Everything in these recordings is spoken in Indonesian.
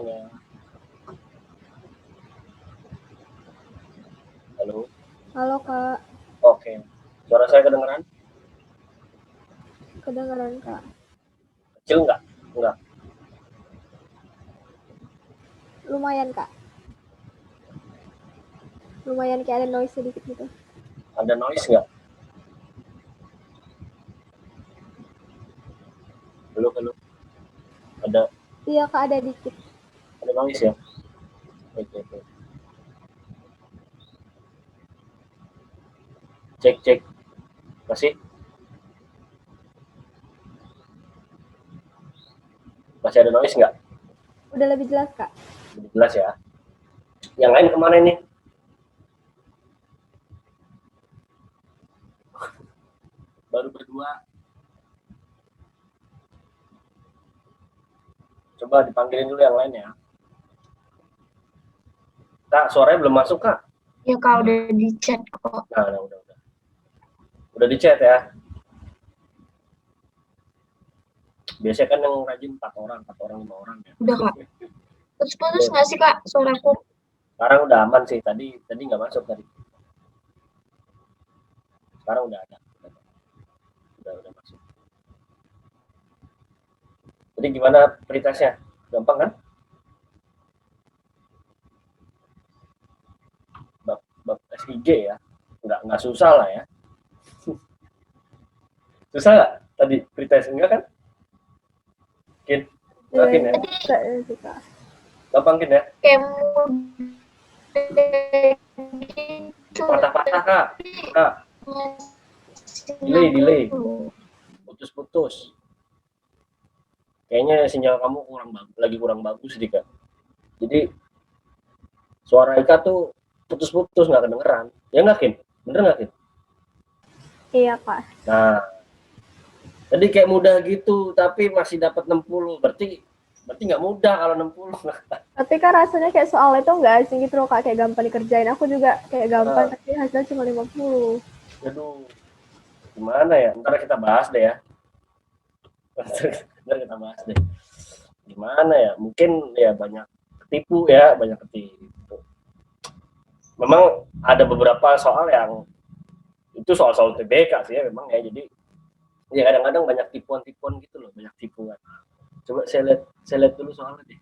semuanya. Halo. Halo Kak, Oke. Suara saya kedengeran? kedengeran Kak. Kecil nggak? Nggak. Lumayan Kak, lumayan kayak ada noise sedikit gitu. Ada noise nggak? Halo, halo. Ada Iya Kak, ada dikit. noise ya? Oke, oke. Cek, cek. Masih? Masih ada noise nggak? Udah lebih jelas Kak. Lebih jelas ya. Yang lain kemana nih? Baru berdua. Coba dipanggilin dulu yang lain ya. Kak, suaranya belum masuk, Kak. Ya Kak, udah di chat kok. Nah, udah. Udah di chat ya. Biasanya kan yang rajin 4 orang, 5 orang ya. Udah Kak. Putus-putus nggak sih Kak suaraku? Sekarang udah aman sih. Tadi nggak masuk tadi. Sekarang udah ada. Udah masuk. Jadi gimana pretestnya? Gampang kan? Bab SIG ya. Nggak susah lah ya. Susah nggak tadi pretest? Enggak kan? Kin? Yakin ya? Kak. Gampang Kin ya? Kayak Patah-patah Kak. Kak. Delay. Putus-putus. Kayaknya sinyal kamu kurang bagus nih Kak. Jadi suara Ika tuh putus-putus, nggak kedengeran. Ya nggak Kin? Bener nggak Kin? Iya Kak. Nah, tadi kayak mudah gitu, tapi masih dapat 60. Berarti nggak mudah kalau 60. Tapi kan rasanya kayak soal itu nggak asing gitu loh Kak, kayak gampang dikerjain. Aku juga kayak gampang, tapi hasilnya cuma 50. Aduh, gimana ya? Ntar kita bahas deh ya. Ntar kita bahas deh. Gimana ya? Mungkin ya banyak ketipu ya, banyak ketipu. Memang ada beberapa soal yang itu soal-soal TBK sih ya memang ya. Jadi ya kadang-kadang banyak tipuan-tipuan gitu loh, banyak tipuan. Coba saya lihat dulu soalnya deh.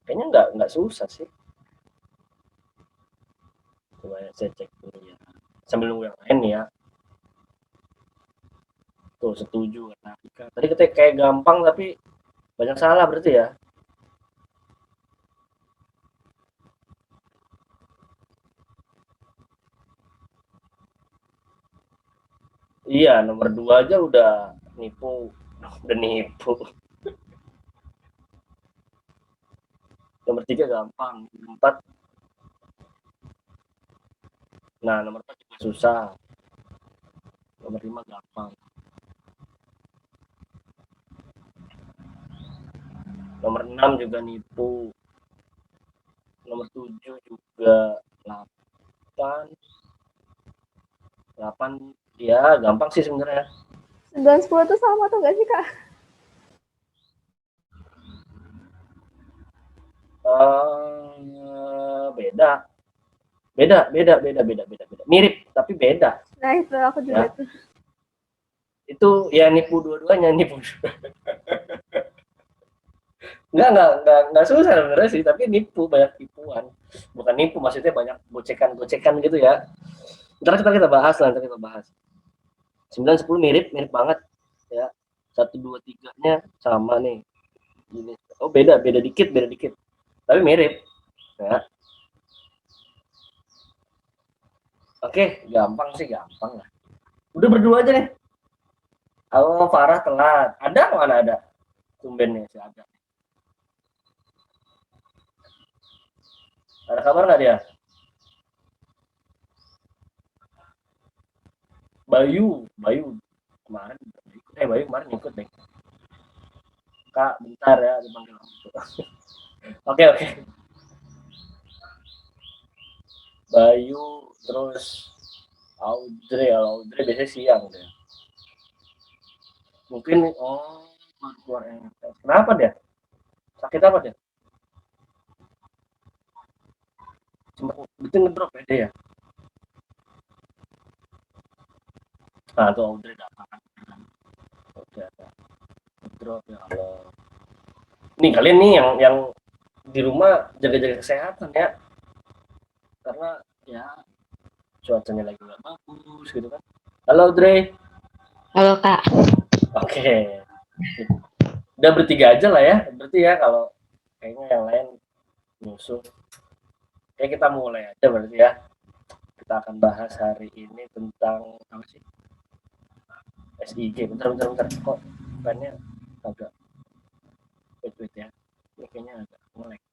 Kayaknya nggak susah sih. Coba ya, saya cek dulu ya. Sambil nunggu yang lain ya. Tuh setuju kata Ika. Tadi kita kayak gampang tapi banyak salah berarti ya. Iya, nomor 2 aja udah nipu. Nomor 3 gampang. 4. Nah, nomor 4 juga susah. Nomor 5 gampang. Nomor 6 juga nipu. Nomor 7 juga 8 ya gampang sih sebenarnya. 9, 10 tuh sama tuh nggak sih Kak? Beda. Mirip tapi beda. Nah itu aku juga ya. tuh. Itu ya nipu dua-duanya nipu. Nggak susah sebenarnya sih, tapi nipu, banyak tipuan. Bukan nipu, maksudnya banyak gocekan gitu ya. Ntar kita bahas. 9, 10 mirip banget ya. 1, 2, 3-nya sama nih. Gini. Oh beda dikit. Tapi mirip ya. Oke, gampang lah. Udah berdua aja nih. Halo Farah telat. Ada mana ada? Tumbennya sih ada. Ada kabar nggak dia? Bayu kemarin Bayu kemarin ikut deh. Kak, bentar ya dipanggil. Oke. Bayu terus Audrey biasanya siang deh. Mungkin baru keluar. Kenapa dia? Sakit apa dia? sempat itu ngedrop ya dia ya. Nah tuh Audrey datang udah ngedrop ya Allah. Nih kalian nih yang di rumah jaga-jaga kesehatan ya, karena ya cuacanya lagi nggak bagus gitu kan. Halo Audrey. Halo Kak. Oke. Udah bertiga aja lah ya berarti ya, kalau kayaknya yang lain nyusul. Kayak kita mulai aja berarti ya. Kita akan bahas hari ini tentang apa sih? SIG. Bentar. Kok pennya agak wait ya. Ini kayaknya agak melek.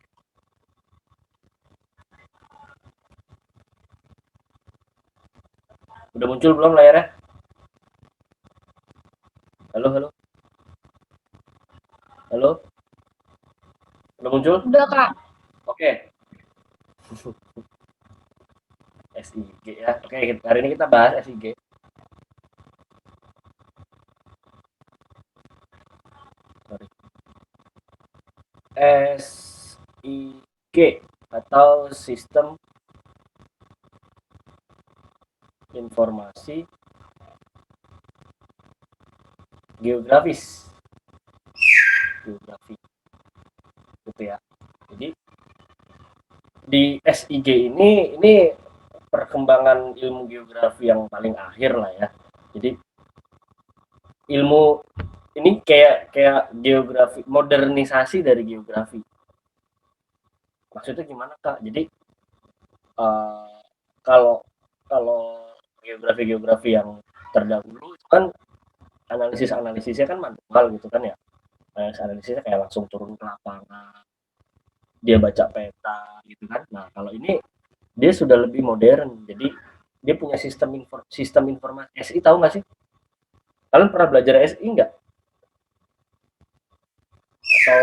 Udah muncul belum layarnya? Halo. Halo. Udah muncul? Udah Kak. Oke. SIG ya. Oke, hari ini kita bahas SIG. Sorry. SIG atau Sistem Informasi Geografi gitu ya. Jadi di SIG ini perkembangan ilmu geografi yang paling akhir lah ya. Jadi ilmu ini kayak geografi, modernisasi dari geografi. Maksudnya gimana Kak? Jadi kalau geografi yang terdahulu itu kan analisisnya kan manual gitu kan ya. Analisisnya kayak langsung turun ke lapangan, dia baca peta gitu kan. Nah kalau ini dia sudah lebih modern, jadi dia punya sistem informasi. SI tahu nggak sih? Kalian pernah belajar SI nggak? Atau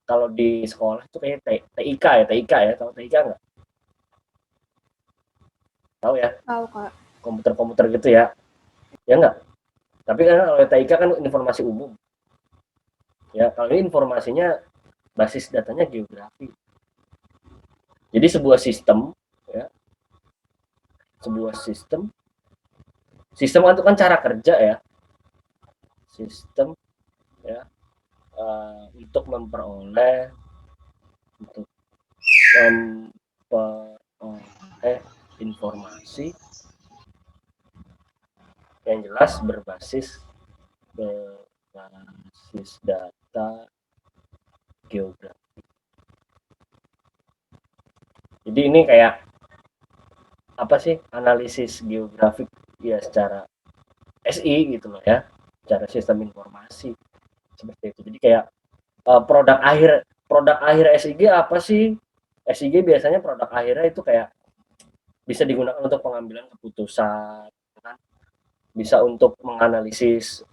kalau di sekolah itu kayak TIK ya, tahu TIK nggak? Tahu ya? Tahu Kak. Komputer gitu ya nggak? Tapi kan kalau TIK kan informasi umum ya, kalau ini informasinya basis datanya geografi. Jadi sebuah sistem itu kan cara kerja ya, sistem ya, untuk memperoleh informasi yang jelas berbasis data geografi. Jadi ini kayak apa sih, analisis geografik ya secara SI gitu loh ya, secara sistem informasi seperti itu. Jadi kayak produk akhir SIG apa sih? SIG biasanya produk akhirnya itu kayak bisa digunakan untuk pengambilan keputusan, kan? Bisa untuk menganalisis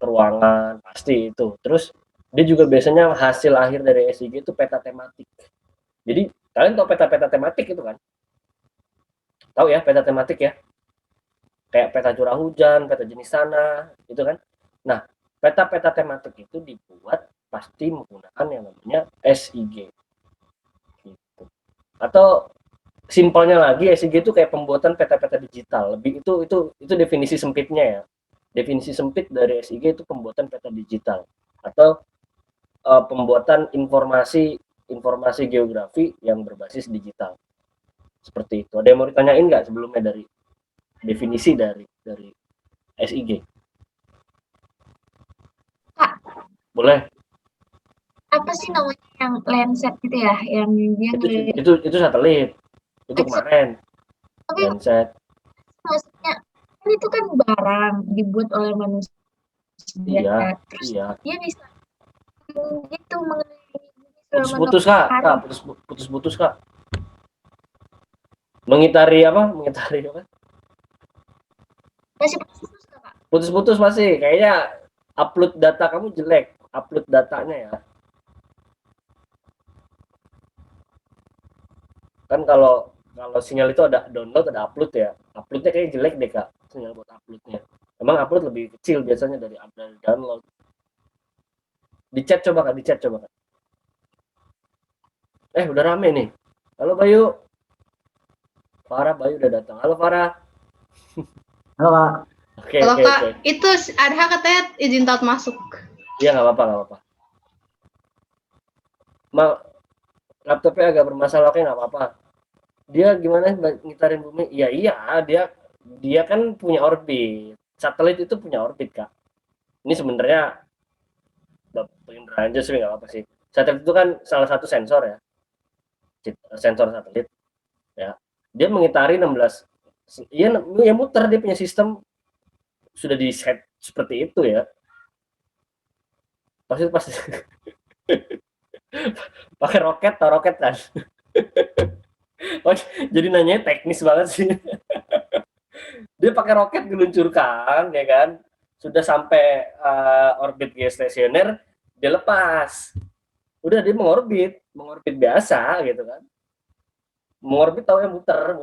ruangan, pasti itu. Terus dia juga biasanya hasil akhir dari SIG itu peta tematik. Jadi kalian tahu peta-peta tematik itu kan? Tahu ya peta tematik ya? Kayak peta curah hujan, peta jenis tanah, itu kan? Nah, peta-peta tematik itu dibuat pasti menggunakan yang namanya SIG. Gitu. Atau simpelnya lagi, SIG itu kayak pembuatan peta-peta digital. Lebih itu definisi sempitnya ya. Definisi sempit dari SIG itu pembuatan peta digital atau pembuatan informasi geografi yang berbasis digital. Seperti itu. Ada yang mau ditanyain nggak sebelumnya dari definisi dari SIG? Kak, Boleh. apa sih namanya yang Landsat gitu ya? Yang dia ngelihat. Itu satelit. Itu kemarin. Tapi Landsat. maksudnya kan itu kan barang dibuat oleh manusia. Iya. Terus Iya. dia bisa gitu mengenai Putus-putus Kak. Putus-putus Kak. Mengitari apa? Masih putus Kak? Putus-putus masih. Kayaknya upload data kamu jelek. Upload datanya ya. Kan kalau sinyal itu ada download, ada upload ya. Uploadnya kayaknya jelek deh Kak. Sinyal buat uploadnya. Emang upload lebih kecil biasanya dari download. Di chat coba Kak. Udah rame nih. Halo Bayu. Farah Bayu udah datang. Halo Farah. Halo Kak. Oke, Kalau oke, Kak, oke. itu Adha katanya izin taat masuk. Iya, nggak apa-apa, nggak apa-apa. Laptopnya agak bermasalah, oke nggak apa-apa. Dia gimana ngitarin bumi? Iya, iya, dia kan punya orbit. Satelit itu punya orbit, Kak. Ini sebenarnya pengen aja sih nggak apa sih. Satelit itu kan salah satu sensor ya, sensor satelit. Ya, dia mengitari 16. Iya, ya muter, dia punya sistem sudah di set seperti itu ya. Pasti pakai roket atau roket kan. Oh, jadi nanya teknis banget sih. Dia pakai roket diluncurkan ya kan, sudah sampai orbit geostasioner, dia lepas, udah dia mengorbit biasa gitu kan, mengorbit tahu yang muter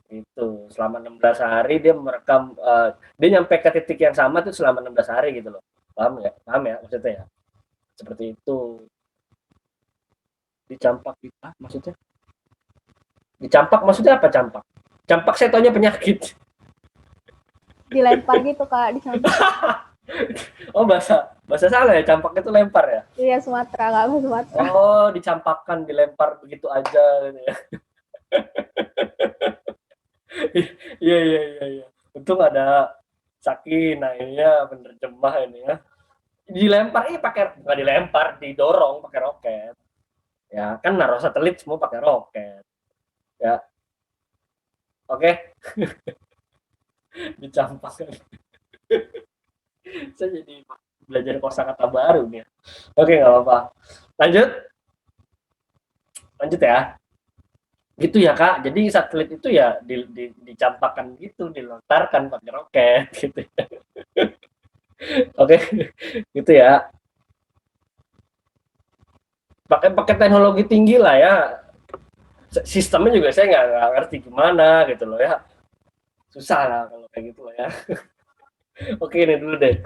itu selama 16 hari dia merekam, dia nyampe ke titik yang sama tuh selama 16 hari gitu loh. Paham ya maksudnya ya, seperti itu. Dicampak maksudnya apa? Campak saya taunya penyakit. Dilempar gitu Kak, dicampak. Oh, bahasa salah ya, campak itu lempar ya? Iya, Sumatera, Kak, bahasa Sumatera. Oh, dicampakkan, dilempar begitu aja gitu ya. Iya. Untung ada Sakina ini ya, penerjemah ini ya. Dilempar bukan dilempar, didorong pakai roket. Ya, kan naruh satelit semua pakai roket. Ya. Oke. Dicampakkan. Saya jadi belajar kosakata baru nih. Oke, nggak apa-apa. Lanjut ya. Gitu ya Kak. Jadi satelit itu ya dicampakkan gitu, dilontarkan pakai roket gitu. Oke, gitu ya. Pakai teknologi tinggi lah ya. Sistemnya juga saya nggak ngerti gimana gitu loh ya. Susah lah kalau kayak gitu loh ya. Oke, ini dulu deh.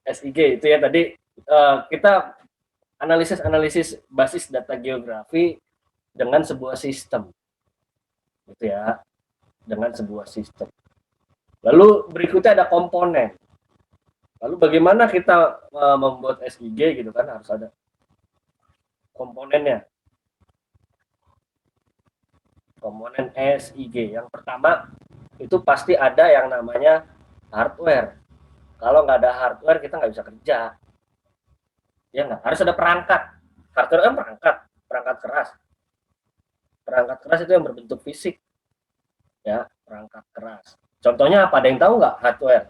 SIG itu ya tadi kita analisis basis data geografi dengan sebuah sistem. Gitu ya. Dengan sebuah sistem. Lalu berikutnya ada komponen. Lalu bagaimana kita membuat SIG gitu kan, harus ada komponennya. Komponen SIG. Yang pertama itu pasti ada yang namanya hardware. Kalau nggak ada hardware kita nggak bisa kerja. Ya nggak, harus ada perangkat. Hardware kan perangkat keras. Perangkat keras itu yang berbentuk fisik. Ya, perangkat keras. Contohnya apa? Ada yang tahu nggak hardware?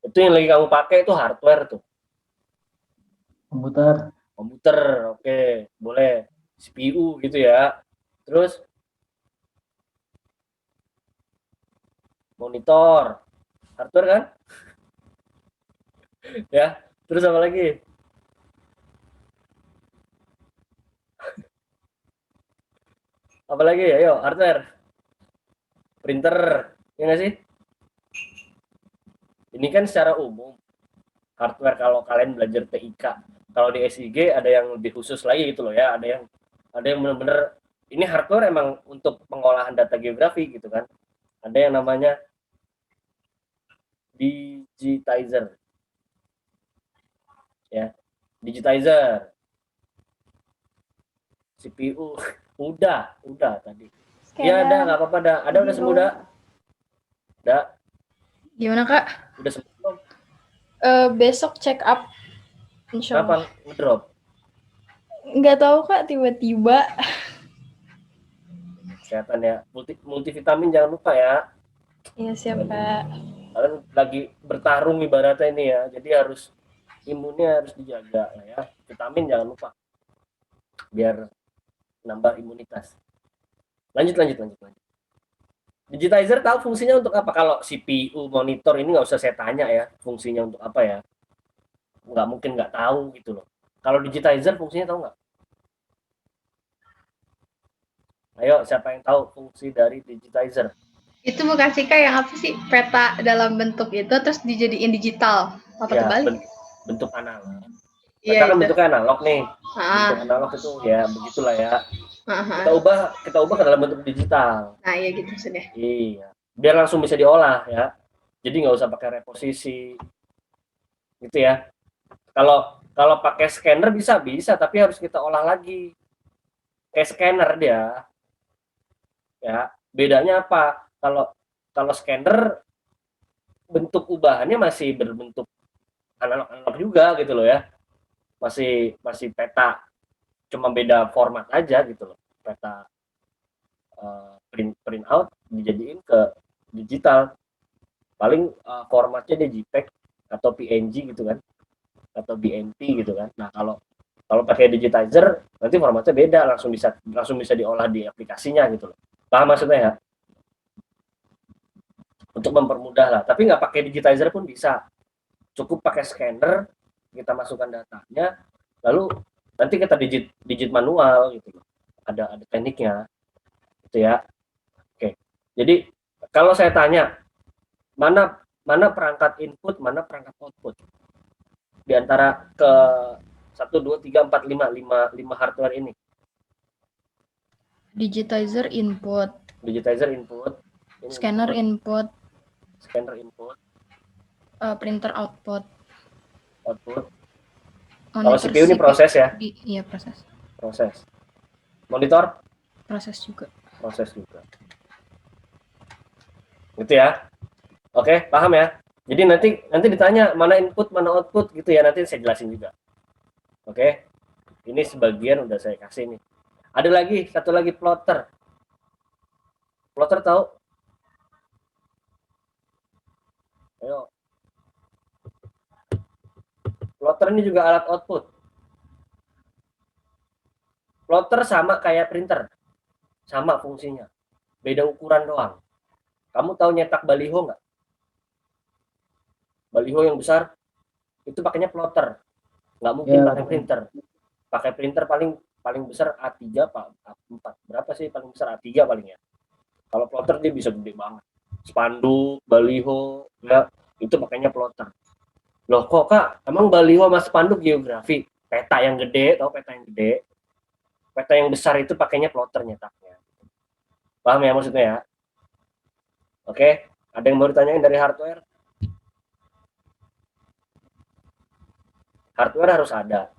Itu yang lagi kamu pakai itu hardware tuh. Komputer, oke, boleh. CPU gitu ya. Terus monitor, hardware kan? Ya, terus apa lagi? Apa lagi? Ayo, hardware. Printer, ya nggak sih? Ini kan secara umum. Hardware kalau kalian belajar TIK. Kalau di SIG ada yang lebih khusus lagi gitu loh ya. Ada yang benar-benar ini hardware emang untuk pengolahan data geografi gitu kan. Ada yang namanya digitizer. Ya, digitizer. CPU udah tadi. Iya, ada, nggak apa-apa, ada udah semua udah. Gimana Kak? Udah semua. Besok check up. Insya Kapan Allah. ngedrop? Nggak tahu Kak, tiba-tiba. Kesehatan ya. Multivitamin jangan lupa ya. Iya siap Kak. Kalian lagi bertarung ibaratnya ini ya. Jadi imunnya harus dijaga ya. Vitamin jangan lupa. Biar nambah imunitas. Lanjut. Digitizer tahu fungsinya untuk apa? Kalau CPU, monitor ini nggak usah saya tanya ya, fungsinya untuk apa ya? Nggak mungkin nggak tahu gitu loh. Kalau digitizer fungsinya tahu nggak? Ayo, siapa yang tahu fungsi dari digitizer? Itu bukan sih Kak yang apa sih? Peta dalam bentuk itu terus dijadiin digital. Apa Ya, kebalik? bentuk analog. Peta Iya kan itu. bentuknya analog nih. Ah, Bentuk analog itu ya begitulah ya. ah, ah. Kita ubah ke dalam bentuk digital. Nah, iya gitu maksudnya. Iya. Biar langsung bisa diolah ya. Jadi nggak usah pakai reposisi. Gitu ya. Kalau pakai scanner bisa, tapi harus kita olah lagi. Kayak scanner dia. Ya. Bedanya apa? Kalau scanner bentuk ubahannya masih berbentuk analog juga gitu loh ya. Masih peta, cuma beda format aja gitu loh. Peta print out dijadiin ke digital. Paling formatnya dia JPEG atau PNG gitu kan, atau BMP gitu kan. Nah, kalau pakai digitizer nanti formatnya beda, langsung bisa diolah di aplikasinya gitu loh. Paham maksudnya ya? Untuk mempermudah lah, tapi nggak pakai digitizer pun bisa. Cukup pakai scanner, kita masukkan datanya, lalu nanti kita digit manual gitu loh. Ada tekniknya gitu ya. Oke. Jadi kalau saya tanya mana perangkat input, mana perangkat output di antara ke 1, 2, 3, 4, 5 hardware ini? Digitizer input, Digitizer input, scanner input, scanner input, printer output, output. Kalau monitor CPU ini proses ya, Iya, proses. proses. Monitor Proses juga. proses juga. Gitu ya. Oke, paham ya? Jadi nanti ditanya mana input, mana output gitu ya, nanti saya jelasin juga. Oke. Ini sebagian udah saya kasih nih. Ada lagi, satu lagi plotter. Plotter tahu? Ayo. Plotter ini juga alat output. Plotter sama kayak printer. Sama fungsinya. Beda ukuran doang. Kamu tahu nyetak baliho nggak? Baliho yang besar, itu pakainya plotter. Nggak mungkin Ya. pakai printer. Pakai printer paling besar A3, Pak. A4. Berapa sih paling besar? A3 paling ya. Kalau plotter dia bisa gede banget. Spanduk, baliho, ya, itu pakainya plotter. Loh kok Kak, emang baliho sama spanduk geografi? Peta yang gede, tahu peta yang gede? Peta yang besar itu pakainya plotter nyetaknya. Paham ya maksudnya ya? Oke, ada yang mau ditanyain dari hardware? Hardware harus ada.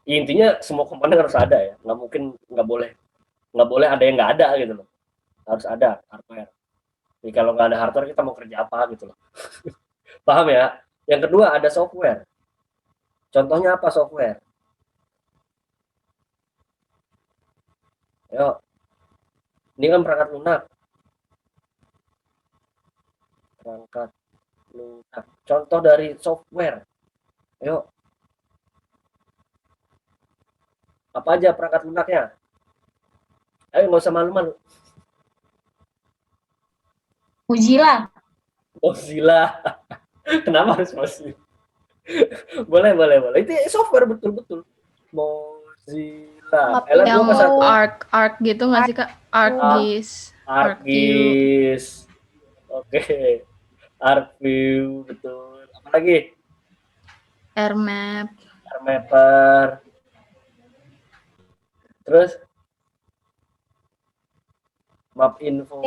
Intinya semua komponen harus ada ya. Nggak boleh ada yang nggak ada gitu loh. Harus ada hardware. Jadi kalau nggak ada hardware kita mau kerja apa gitu loh. Paham ya? Yang kedua ada software. Contohnya apa software? Ayo. Ini kan perangkat lunak. Perangkat lunak. Contoh dari software. Ayo. Apa aja perangkat lunaknya? Ayo nggak usah malu-malu. Mozilla. Mozilla. Kenapa harus Mozilla? boleh. Itu software betul-betul. Mozilla. Yang Yang apa satu? arc gitu nggak sih, Kak? ArcGIS. ArcGIS. Oke. ArcView betul. Apa lagi? AirMap. AirMapper. Terus Mapinfo,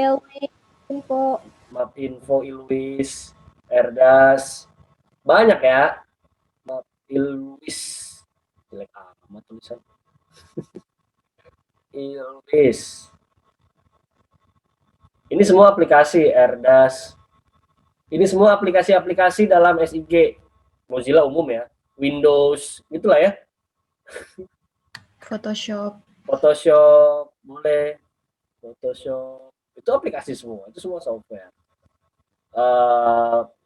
Ilwis, Erdas. Banyak ya. Ilwis. Jelek amat tulisan. Ilwis. Ini semua aplikasi Erdas. Ini semua aplikasi-aplikasi dalam SIG. Mozilla umum ya. Windows, itulah ya. Photoshop. Photoshop, boleh. Photoshop. Itu aplikasi semua. Itu semua software.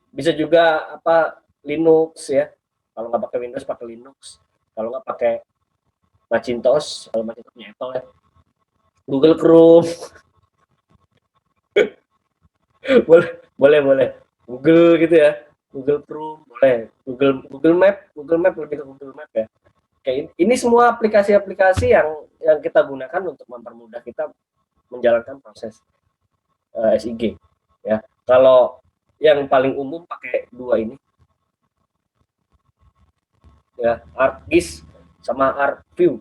Bisa juga Linux ya. Kalau nggak pakai Windows, pakai Linux. Kalau nggak pakai Macintosh, kalau Macintoshnya Apple ya. Google Chrome. boleh. Google gitu ya. Google Chrome boleh. Google Map lebih ke Google Map ya. Kayak ini semua aplikasi-aplikasi yang kita gunakan untuk mempermudah kita menjalankan proses SIG ya. Kalau yang paling umum pakai dua ini. ya, ArcGIS sama ArcView.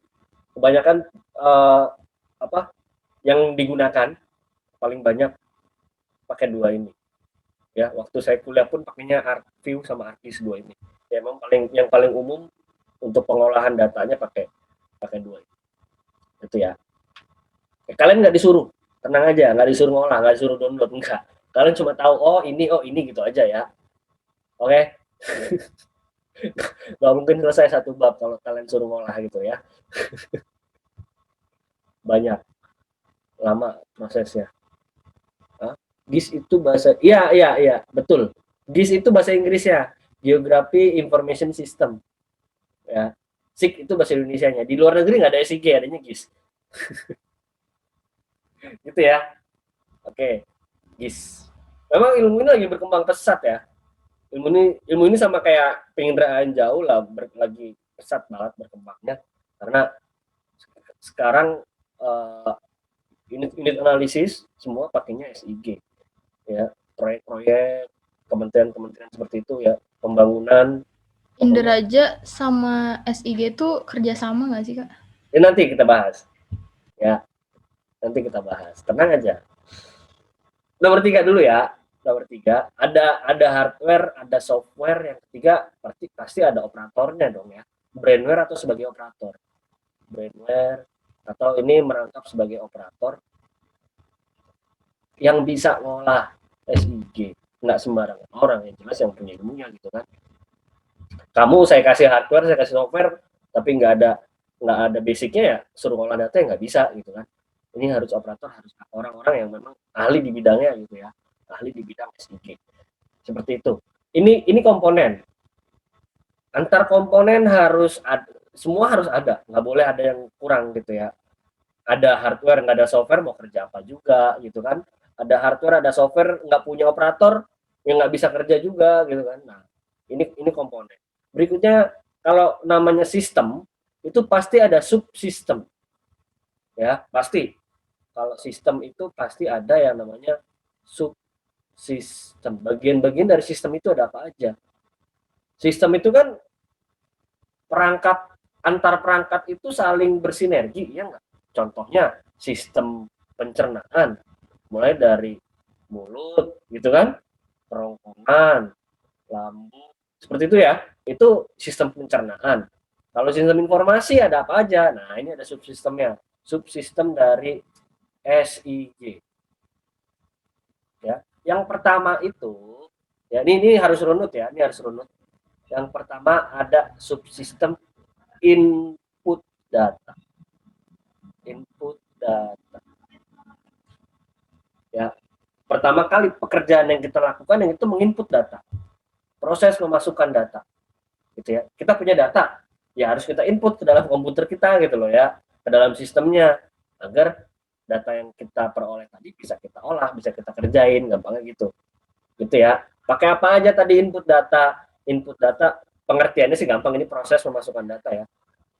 Kebanyakan yang digunakan paling banyak pakai dua ini. Ya, waktu saya kuliah pun pakainya ArcView sama ArcGIS dua ini. Ya, memang yang paling umum untuk pengolahan datanya pakai dua ini. Itu ya. Kalian nggak disuruh, tenang aja, nggak disuruh ngolah, nggak disuruh download, enggak. Kalian cuma tahu oh ini gitu aja ya. Oke. Nggak mungkin selesai satu bab kalau kalian suruh ngolah gitu ya. Banyak, lama prosesnya. GIS itu bahasa, iya, betul. GIS itu bahasa Inggrisnya, Geography Information System. Ya, SIG itu bahasa Indonesianya. Di luar negeri nggak ada SIG, adanya GIS. Gitu ya. Oke, GIS. Memang ilmu ini lagi berkembang pesat ya. Ilmu ini sama kayak penginderaan jauh lah, lagi pesat banget berkembangnya. Karena sekarang unit analisis semua pakainya SIG. Ya, proyek-proyek kementerian-kementerian seperti itu ya, pembangunan. Inderaja sama SIG itu kerjasama nggak sih, Kak? Ini nanti kita bahas. Ya, nanti kita bahas. Tenang aja. Nomor 3 dulu ya. Nomor 3, ada hardware, ada software. Yang ketiga, pasti ada operatornya dong ya. Brainware atau sebagai operator. Brainware atau ini merangkap sebagai operator yang bisa ngolah SIG. Nggak sembarangan orang, yang jelas yang punya ilmunya gitu kan. Kamu saya kasih hardware, saya kasih software, tapi nggak ada basicnya ya, suruh ngolah data ya nggak bisa gitu kan. Ini harus operator, harus orang-orang yang memang ahli di bidangnya gitu ya, ahli di bidang SIG. Seperti itu. Ini komponen. Antar komponen harus ada, semua harus ada, nggak boleh ada yang kurang gitu ya. Ada hardware nggak ada software mau kerja apa juga gitu kan. Ada hardware ada software nggak punya operator yang nggak bisa kerja juga gitu kan. Nah, ini komponen. Berikutnya, kalau namanya sistem itu pasti ada subsistem ya, pasti. Kalau sistem itu pasti ada yang namanya subsistem. Bagian-bagian dari sistem itu ada apa aja? Sistem itu kan antar perangkat itu saling bersinergi ya nggak? Contohnya sistem pencernaan, mulai dari mulut gitu kan, kerongkongan, lambung, seperti itu ya. Itu sistem pencernaan. Kalau sistem informasi ada apa aja? Nah, ini ada subsistemnya. Subsistem dari SIG. Ya, yang pertama itu, ya ini harus runut ya, ini harus runut. Yang pertama ada subsistem input data. Input data. Ya, pertama kali pekerjaan yang kita lakukan yang itu menginput data. Proses memasukkan data. Gitu ya. Kita punya data, ya harus kita input ke dalam komputer kita gitu loh ya, ke dalam sistemnya agar data yang kita peroleh tadi bisa kita olah, bisa kita kerjain, gampangnya gitu. Gitu ya. Pakai apa aja tadi input data? Input data pengertiannya sih gampang, ini proses memasukkan data ya.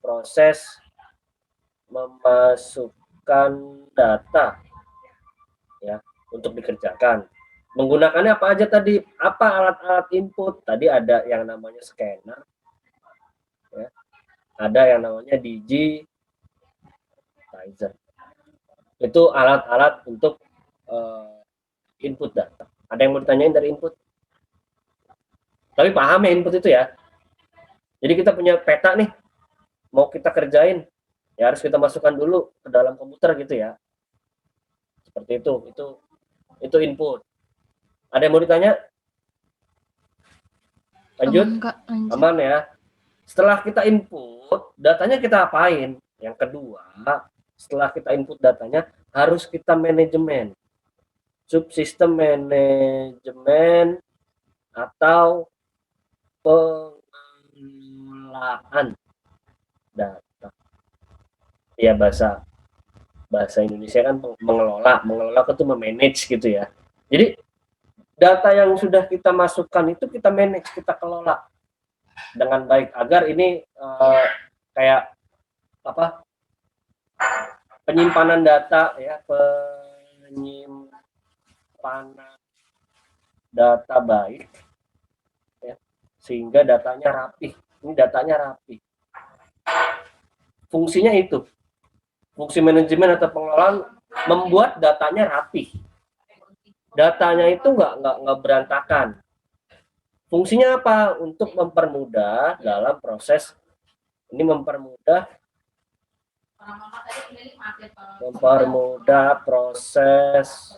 Proses memasukkan data ya untuk dikerjakan. Menggunakannya apa aja tadi? Apa alat-alat input? Tadi ada yang namanya scanner, ya. Ada yang namanya digitizer. Itu alat-alat untuk input data. Ada yang mau ditanyain dari input? Tapi paham ya input itu ya. Jadi kita punya peta nih, mau kita kerjain, ya harus kita masukkan dulu ke dalam komputer gitu ya. Seperti itu input. Ada yang mau ditanya? Lanjut? Aman, Kak, lanjut. Aman ya. Setelah kita input, datanya kita apain? Yang kedua, setelah kita input datanya, harus kita manajemen. Subsistem manajemen atau pengelolaan data. Ya, bahasa Indonesia kan mengelola itu memanage gitu ya. Jadi data yang sudah kita masukkan itu kita manage, kita kelola dengan baik agar ini kayak apa, penyimpanan data ya, penyimpanan data baik ya, sehingga datanya rapih, ini datanya rapi. Fungsinya itu. Fungsi manajemen atau pengelolaan membuat datanya rapi. Datanya itu nggak berantakan. Fungsinya apa? Untuk mempermudah dalam proses ini mempermudah proses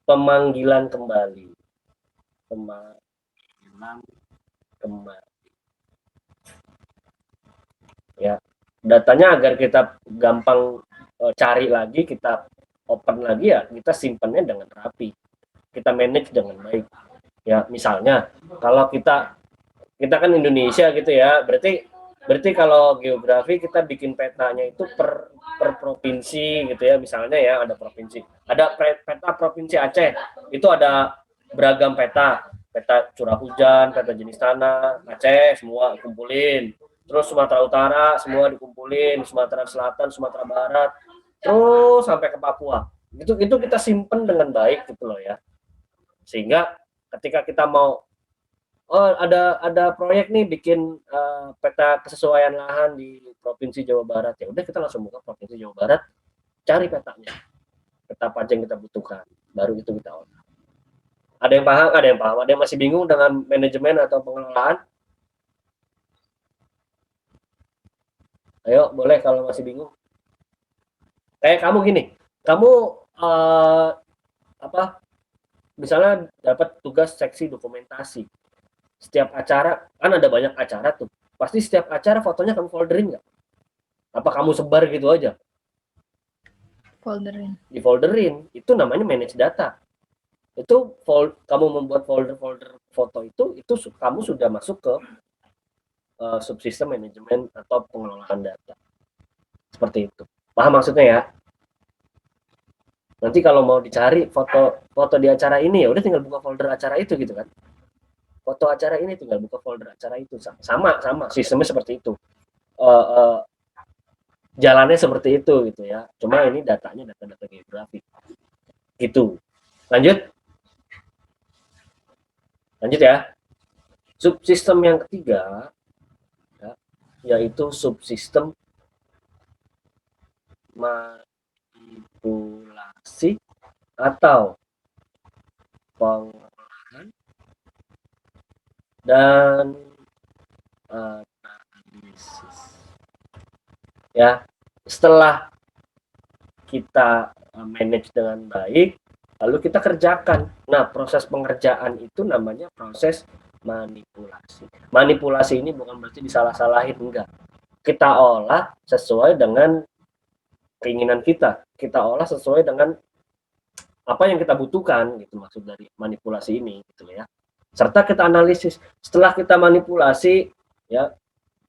pemanggilan kembali. Ya, datanya agar kita gampang cari lagi, kita open lagi ya, kita simpannya dengan rapi, kita manage dengan baik. Ya, misalnya kalau kita kan Indonesia gitu ya, berarti kalau geografi kita bikin petanya itu per provinsi gitu ya, misalnya ya ada peta provinsi Aceh, itu ada beragam peta curah hujan, peta jenis tanah Aceh, semua kumpulin. Terus Sumatera Utara semua dikumpulin, Sumatera Selatan, Sumatera Barat, terus sampai ke Papua. Itu kita simpen dengan baik gitu loh ya. Sehingga ketika kita mau ada proyek nih bikin peta kesesuaian lahan di Provinsi Jawa Barat, ya udah kita langsung buka Provinsi Jawa Barat, cari petanya, peta apa aja yang kita butuhkan, baru itu kita olah. Ada yang paham, ada yang masih bingung dengan manajemen atau pengelolaan? Ayo, boleh kalau masih bingung. Kayak kamu gini, kamu misalnya dapat tugas seksi dokumentasi. Setiap acara, kan ada banyak acara tuh. Pasti setiap acara fotonya kamu folderin nggak? Apa kamu sebar gitu aja? Folderin. Di folderin, itu namanya manage data. Itu kamu membuat folder foto itu kamu sudah masuk ke subsistem manajemen atau pengelolaan data. Seperti itu. Paham maksudnya ya? Nanti kalau mau dicari foto di acara ini, ya udah tinggal buka folder acara itu gitu kan. Foto acara ini tinggal buka folder acara itu. Sama sistemnya seperti itu. Jalannya seperti itu gitu ya. Cuma ini datanya data geografi. Gitu. Lanjut ya. Subsistem yang ketiga ya, yaitu subsistem manipulasi atau pengolahan dan analisis. Ya, setelah kita manage dengan baik, lalu kita kerjakan. Nah, proses pengerjaan itu namanya proses manipulasi. Manipulasi ini bukan berarti disalah-salahin, enggak. Kita olah sesuai dengan keinginan kita. Kita olah sesuai dengan apa yang kita butuhkan, gitu maksud dari manipulasi ini, gitu ya. Serta kita analisis. Setelah kita manipulasi, ya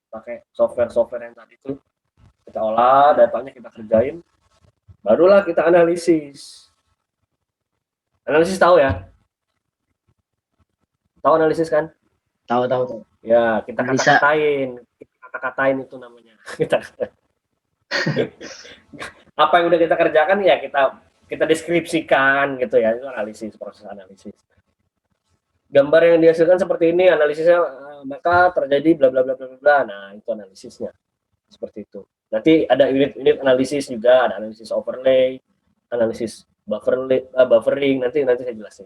pakai software yang tadi itu, kita olah datanya, kita kerjain, barulah kita analisis. Analisis tahu ya? Tahu analisis kan? Tahu. Ya, kita kata-katain itu namanya. Apa yang udah kita kerjakan ya kita deskripsikan gitu ya, itu analisis, proses analisis. Gambar yang dihasilkan seperti ini, analisisnya maka terjadi bla bla bla bla bla. Nah, itu analisisnya. Seperti itu. Nanti ada unit analisis juga, ada analisis overlay, analisis buffering, nanti saya jelasin.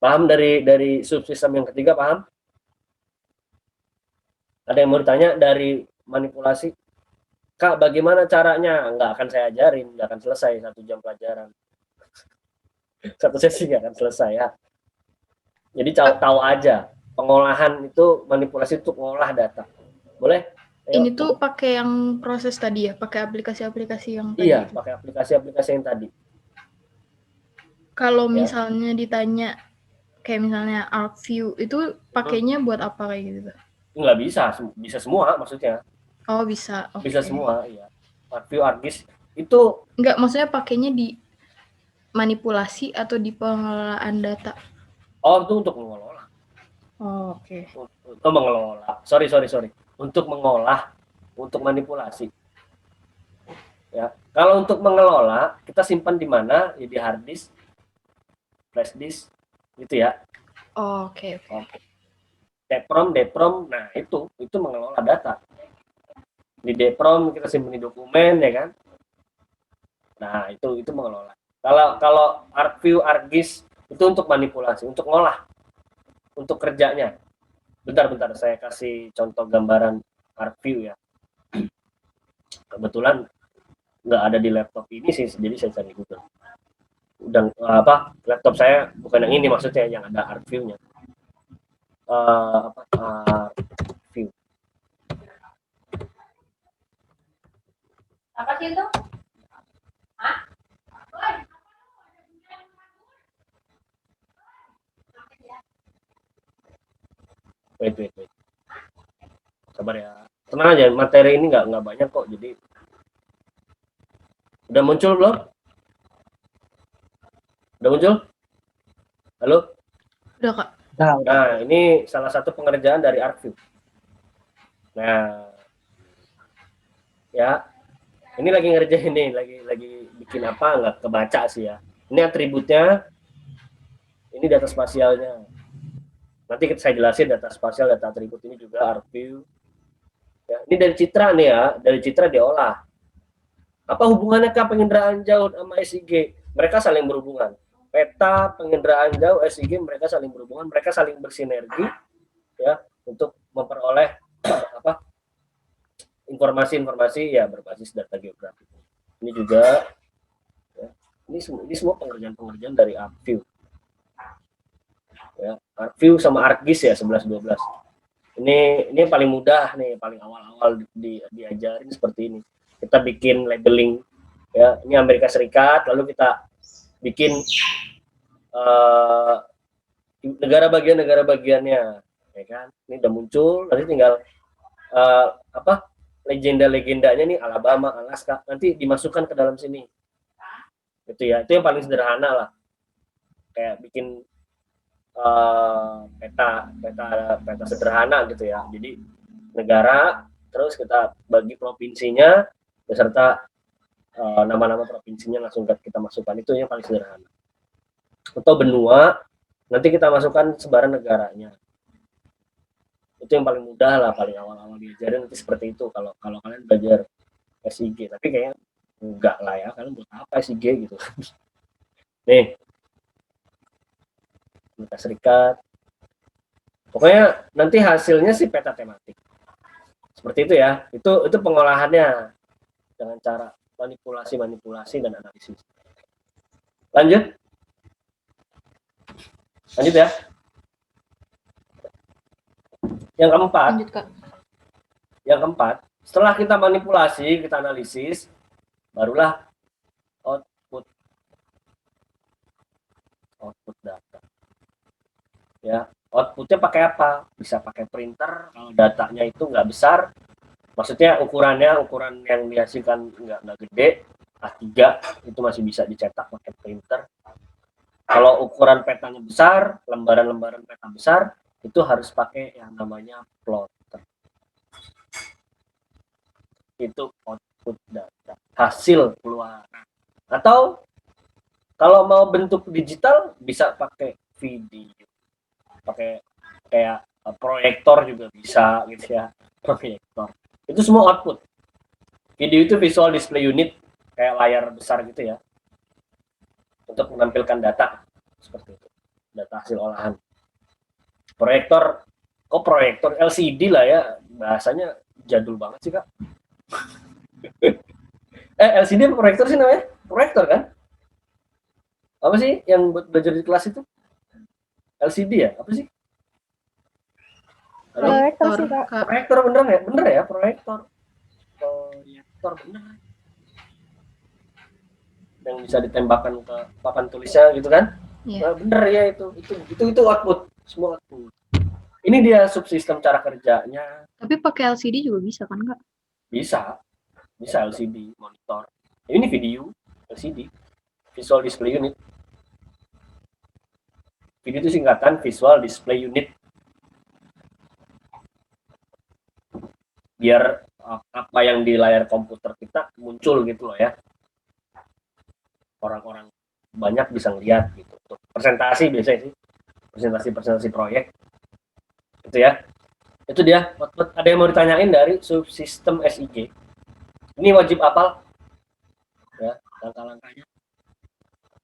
Paham dari subsistem yang ketiga, paham? Ada yang mau ditanya dari manipulasi? Kak, bagaimana caranya? Nggak akan saya ajarin, nggak akan selesai 1 jam pelajaran. 1 sesi nggak akan selesai ya. Jadi tahu aja, pengolahan itu, manipulasi itu mengolah data. Boleh? Ayo. Ini tuh pakai yang proses tadi ya, pakai aplikasi-aplikasi yang tadi. Iya, pakai aplikasi-aplikasi yang tadi. Kalau Ya. misalnya ditanya kayak misalnya ArcView itu pakainya buat apa kayak gitu? Nggak bisa semua maksudnya. Oh, bisa. Okay. Bisa semua, iya. ArcView, ArcGIS itu enggak, maksudnya pakainya di manipulasi atau di pengelolaan data? Oh, itu untuk mengelola. Oh, oke. Untuk mengelola. Sorry. Untuk mengolah, untuk manipulasi. Ya. Kalau untuk mengelola, kita simpan di mana? Ya di hard disk, flash disk, gitu ya. Oh, oke. DEPROM, nah itu mengelola data. Di DEPROM kita simpan di dokumen ya kan. Nah, itu mengelola. Kalau ArcView, ArcGIS itu untuk manipulasi, untuk ngolah, untuk kerjanya. Bentar, saya kasih contoh gambaran ArcView ya. Kebetulan nggak ada di laptop ini sih, jadi saya cari Google. Udah laptop saya bukan yang ini maksudnya, yang ada ArcView-nya. ArcView. Apa sih itu? Wait. Sabar ya. Tenang aja, materi ini nggak banyak kok, jadi udah muncul belum? Udah muncul? Halo? Udah, Kak. Nah, ini salah satu pengerjaan dari ArcView. Nah, ya, ini lagi ngerjain nih, lagi bikin apa, nggak kebaca sih ya. Ini atributnya, ini data spasialnya. Nanti saya jelasin data spasial, data atribut ini juga ArcView. Ya, ini dari citra nih ya, dari citra diolah. Apa hubungannya kah penginderaan jauh sama SIG? Mereka saling berhubungan. Peta, penginderaan jauh, SIG, mereka saling berhubungan, mereka saling bersinergi ya untuk memperoleh informasi-informasi ya berbasis data geografi. Ini juga ya, ini semua pengerjaan dari ArcView. Ya, ArcView sama ArcGIS ya 11-12. Ini yang paling mudah nih, paling awal-awal diajarin seperti ini. Kita bikin labeling ya, ini Amerika Serikat, lalu kita bikin negara bagiannya, ya kan? Ini udah muncul, nanti tinggal legenda-legendanya nih Alabama, Alaska, nanti dimasukkan ke dalam sini. Gitu ya, itu yang paling sederhana lah. Kayak bikin peta sederhana gitu ya. Jadi negara, terus kita bagi provinsinya beserta nama-nama provinsinya langsung kita masukkan, itu yang paling sederhana. Atau benua, nanti kita masukkan sebaran negaranya. Itu yang paling mudah lah, paling awal-awal diajarin nanti seperti itu kalau kalian belajar SIG. Tapi kayaknya enggak lah ya, kalian buat apa SIG gitu. Nih, Amerika Serikat. Pokoknya nanti hasilnya sih peta tematik. Seperti itu ya. Itu pengolahannya dengan cara manipulasi dan analisis. Lanjut ya. Yang keempat. Lanjut, Kak. Yang keempat, setelah kita manipulasi, kita analisis, barulah output data. Ya, outputnya pakai apa? Bisa pakai printer kalau datanya itu nggak besar, maksudnya ukuran yang dihasilkan nggak gede, A3 itu masih bisa dicetak pakai printer. Kalau ukuran petanya besar, lembaran-lembaran peta besar, itu harus pakai yang namanya plotter. Itu output data, hasil keluaran. Atau kalau mau bentuk digital bisa pakai video, pakai kayak proyektor juga bisa gitu ya, proyektor. Itu semua output. Video itu visual display unit, kayak layar besar gitu ya, untuk menampilkan data seperti itu, data hasil olahan. Proyektor, proyektor LCD lah ya, bahasanya jadul banget sih Kak. LCD apa proyektor sih namanya? Proyektor kan? Apa sih yang buat belajar di kelas itu? LCD ya? Apa sih? Proyektor sih, Kak. Proyektor bener ya? Bener ya, proyektor. Proyektor bener. Yang bisa ditembakkan ke papan tulisnya gitu kan? Iya. Nah, bener ya itu output, semua output. Ini dia subsistem cara kerjanya. Tapi pakai LCD juga bisa kan, Kak? Bisa LCD monitor. Ini video LCD, visual display unit. Video itu singkatan visual display unit. Biar apa yang di layar komputer kita muncul gitu loh ya. Orang-orang banyak bisa ngeliat gitu. Untuk presentasi biasanya sih, presentasi proyek Gitu ya. Itu dia. Ada yang mau ditanyain dari subsistem SIG? Ini wajib apal. Ya, langkah-langkahnya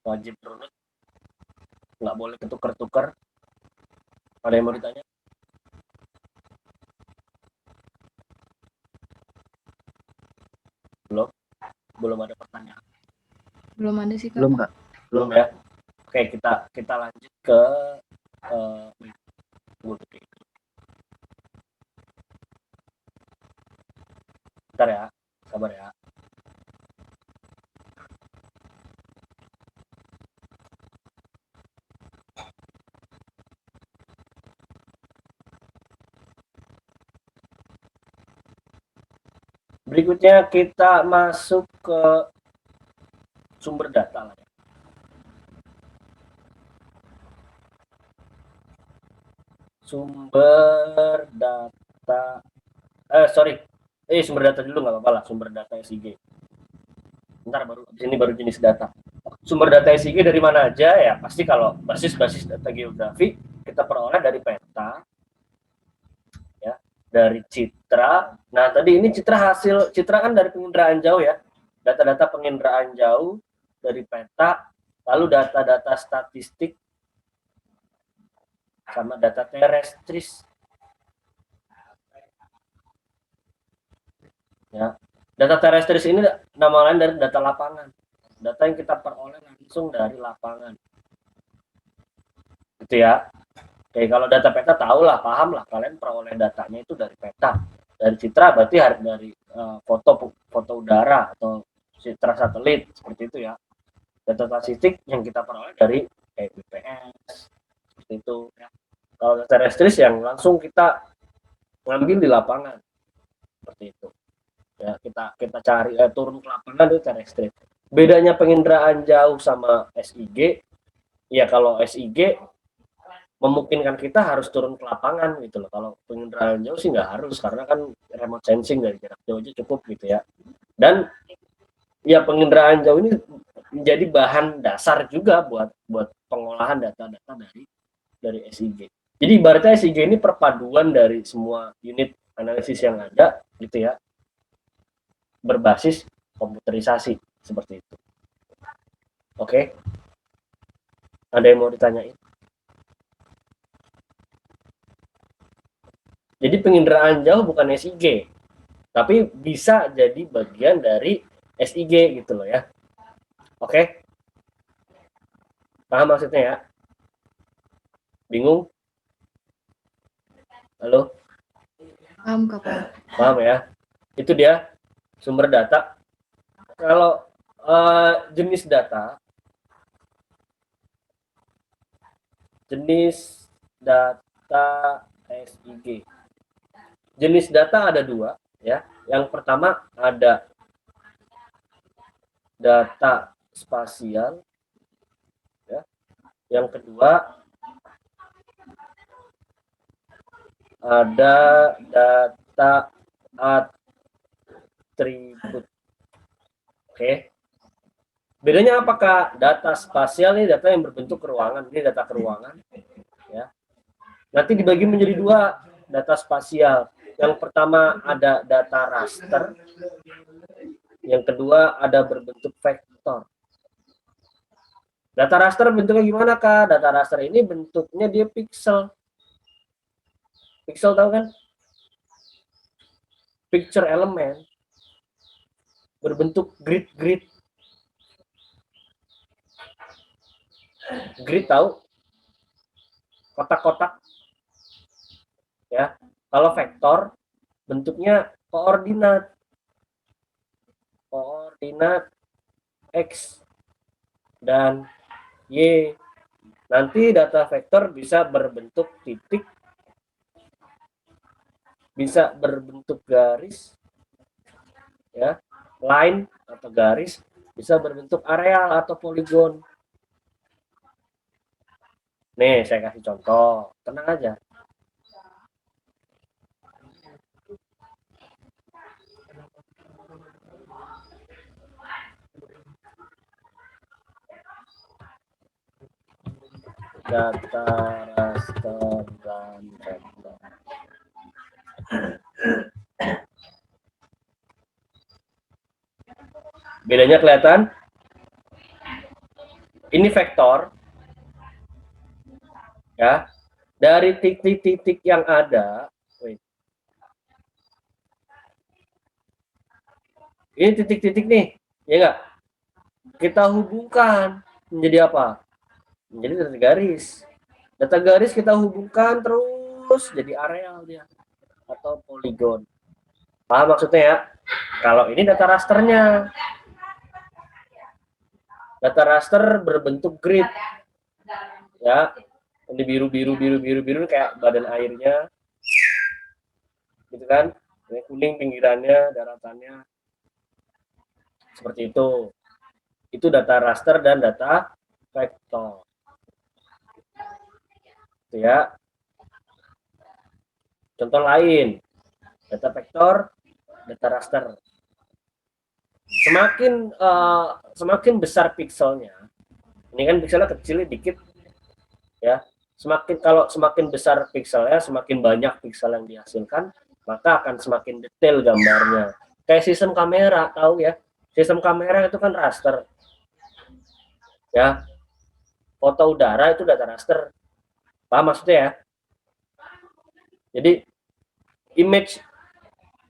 wajib runut. Nggak boleh ketukar-tukar. Ada yang mau ditanya? Belum ada pertanyaan. Belum ada sih, Kak. Belum, Kak. Belum ya. Oke, kita lanjut ke bentar ya, sabar ya. Berikutnya kita masuk ke sumber data lah ya. Sumber data sumber data dulu nggak apa-apa lah, sumber data SIG. Ntar baru ini baru jenis data. Sumber data SIG dari mana aja ya? Pasti kalau basis data geografi kita peroleh dari peta, ya, dari citra. Nah tadi ini citra kan dari penginderaan jauh ya, data-data penginderaan jauh dari peta, lalu data-data statistik sama data terestris. Ya, data terestris ini nama lain dari data lapangan, data yang kita peroleh langsung dari lapangan, gitu ya. Oke, kalau data peta tahu lah, paham lah, kalian peroleh datanya itu dari peta. Dari citra berarti dari foto udara atau citra satelit, seperti itu ya. Data statistik yang kita peroleh dari BPS, seperti itu ya. Kalau data terestris yang langsung kita ngambil di lapangan, seperti itu ya. Kita cari turun ke lapangan itu terestris. Bedanya penginderaan jauh sama SIG ya, kalau SIG memungkinkan kita harus turun ke lapangan gitu loh. Kalau penginderaan jauh sih nggak harus, karena kan remote sensing dari jarak jauh aja cukup gitu ya. Dan ya penginderaan jauh ini menjadi bahan dasar juga buat pengolahan data-data dari SIG. Jadi ibaratnya SIG ini perpaduan dari semua unit analisis yang ada gitu ya, berbasis komputerisasi seperti itu. Oke. Ada yang mau ditanyain? Jadi penginderaan jauh bukan SIG, tapi bisa jadi bagian dari SIG gitu loh ya. Oke? Paham maksudnya ya? Bingung? Halo? Paham, Kak. Paham ya? Itu dia sumber data. Kalau jenis data SIG. Jenis data ada dua ya. Yang pertama ada data spasial ya. Yang kedua ada data atribut. Oke. Bedanya apakah data spasial ini data yang berbentuk ruangan, ini data keruangan ya. Nanti dibagi menjadi dua data spasial. Yang pertama ada data raster, yang kedua ada berbentuk vektor. Data raster bentuknya gimana, Kak? Data raster ini bentuknya dia pixel. Pixel tahu kan? Picture element. Berbentuk grid. Grid tahu? Kotak-kotak. Ya. Kalau vektor bentuknya koordinat. Koordinat X dan Y. Nanti data vektor bisa berbentuk titik, bisa berbentuk garis, ya, line atau garis, bisa berbentuk areal atau poligon. Nih, saya kasih contoh, tenang aja. Data raster dan vektor. Bedanya kelihatan? Ini vektor, ya. Dari titik-titik yang ada, ini titik-titik nih, ya nggak? Kita hubungkan menjadi apa? Menjadi data garis. Data garis kita hubungkan terus jadi areal dia atau poligon. Paham maksudnya ya? Kalau ini data rasternya. Data raster berbentuk grid. Ya. Ini biru kayak badan airnya. Gitu kan? Ini kuning pinggirannya, daratannya. Seperti itu. Itu data raster dan data vektor. Itu ya. Contoh lain, data vektor, data raster. Semakin besar pikselnya, ini kan pikselnya kecil dikit, ya. Semakin besar pikselnya, semakin banyak piksel yang dihasilkan, maka akan semakin detail gambarnya. Kayak sistem kamera, tahu ya? Sistem kamera itu kan raster, ya. Foto udara itu data raster, paham maksudnya ya? Jadi image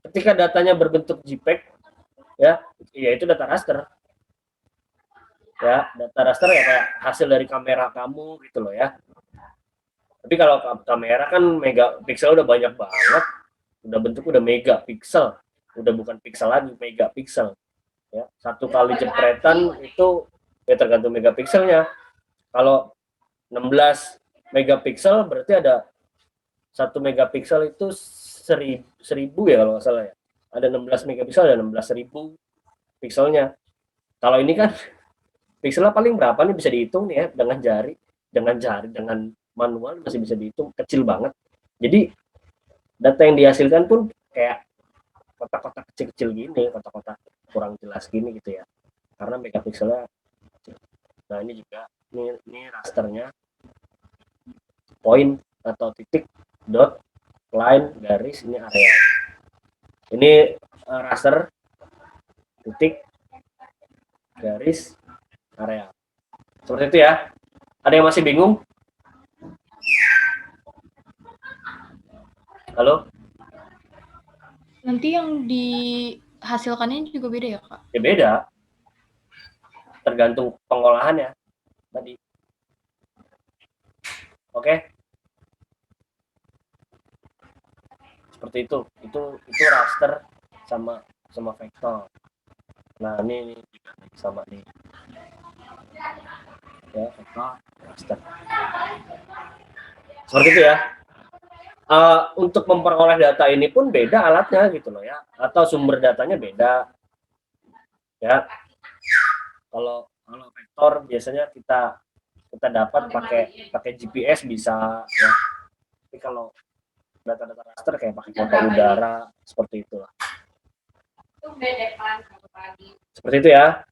ketika datanya berbentuk JPEG, ya itu data raster. Ya, data raster ya kayak hasil dari kamera kamu gitu loh ya. Tapi kalau kamera kan megapiksel udah banyak banget, udah bentuk udah megapiksel, udah bukan piksel lagi, megapiksel. Ya, satu kali jepretan itu ya tergantung megapikselnya. Kalau 16 megapiksel berarti ada 1 megapiksel itu 1000 ya kalau nggak salah ya. Ada 16 megapiksel, ada 16.000 pikselnya. Kalau ini kan pikselnya paling berapa nih bisa dihitung nih ya dengan manual masih bisa dihitung, kecil banget. Jadi data yang dihasilkan pun kayak kotak-kotak kecil-kecil gini, kotak-kotak kurang jelas gini gitu ya. Karena megapikselnya kecil. Nah, ini juga ini rasternya. Point atau titik, dot, line, garis, ini area. Ini raster, titik, garis, area. Seperti itu ya. Ada yang masih bingung? Halo? Nanti yang dihasilkannya juga beda ya, Kak? Ya beda. Tergantung pengolahannya tadi. Oke? Seperti itu. Itu raster sama vektor. Nah, ini juga sama nih. Ya, vektor, raster. Seperti itu ya. Untuk memperoleh data ini pun beda alatnya gitu loh ya, atau sumber datanya beda ya. Kalau vektor biasanya kita dapat pakai GPS bisa ya, tapi kalau data-data raster kayak pakai foto udara seperti itulah. Seperti itu ya.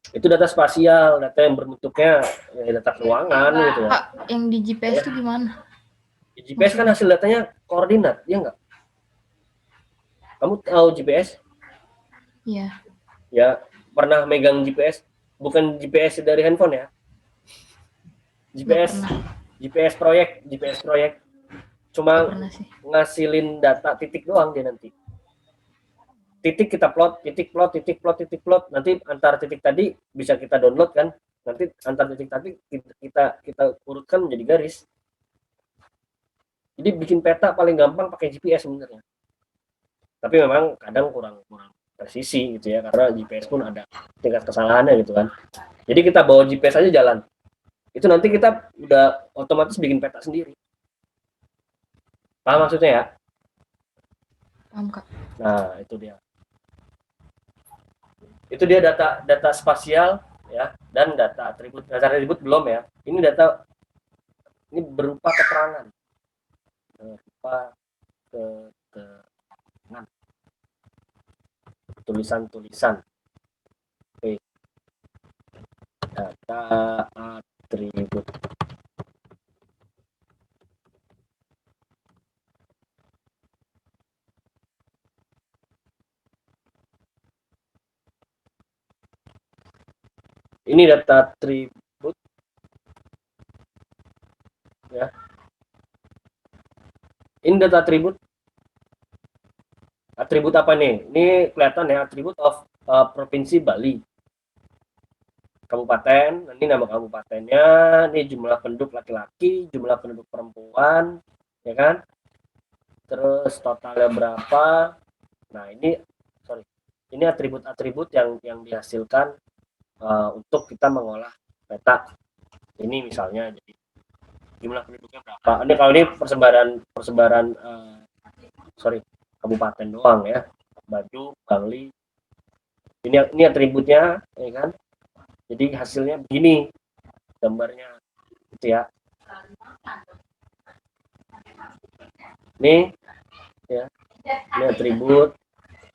Itu data spasial, data yang berbentuknya ya, data keuangan gitu ya. Kak, yang di GPS itu gimana? Di GPS kan hasil datanya koordinat, ya enggak? Kamu tahu GPS? Iya. Ya, pernah megang GPS? Bukan GPS dari handphone ya? GPS proyek. Cuma ngasilin data titik doang dia nanti. Titik kita plot, titik plot. Nanti antar titik tadi bisa kita download kan? Nanti antar titik tadi kita urutkan menjadi garis. Jadi bikin peta paling gampang pakai GPS sebenarnya. Tapi memang kadang kurang presisi gitu ya, karena GPS pun ada tingkat kesalahannya gitu kan. Jadi kita bawa GPS aja jalan. Itu nanti kita udah otomatis bikin peta sendiri. Paham maksudnya ya? Paham, Kak. Nah, itu dia. Itu dia data spasial ya, dan data atribut. Data atribut belum ya. Ini data ini berupa keterangan. Berupa keterangan. Tulisan-tulisan. Oke. Data atribut. Ini data atribut ya. Ini data atribut. Atribut apa nih? Ini kelihatan ya, atribut of provinsi Bali. Kabupaten, ini nama kabupatennya, ini jumlah penduduk laki-laki, jumlah penduduk perempuan, ya kan? Terus totalnya berapa? Nah, ini atribut-atribut yang dihasilkan untuk kita mengolah peta. Ini misalnya, jadi jumlah penduduknya berapa? Ini kalau ini persebaran kabupaten doang ya. Badung, Bali. Ini atributnya, ya kan? Jadi hasilnya begini gambarnya, gitu ya. Nih, ya, ini atribut.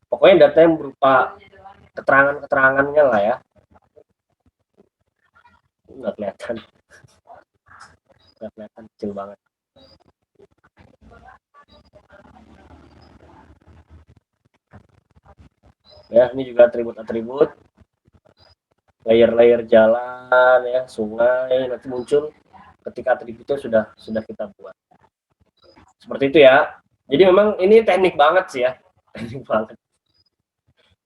Pokoknya data yang berupa keterangannya lah ya. Nggak kelihatan, kecil banget. Ya, ini juga atribut-atribut. Layer-layer jalan ya, sungai nanti muncul ketika atributnya sudah kita buat. Seperti itu ya. Jadi memang ini teknik banget sih ya. Teknik banget.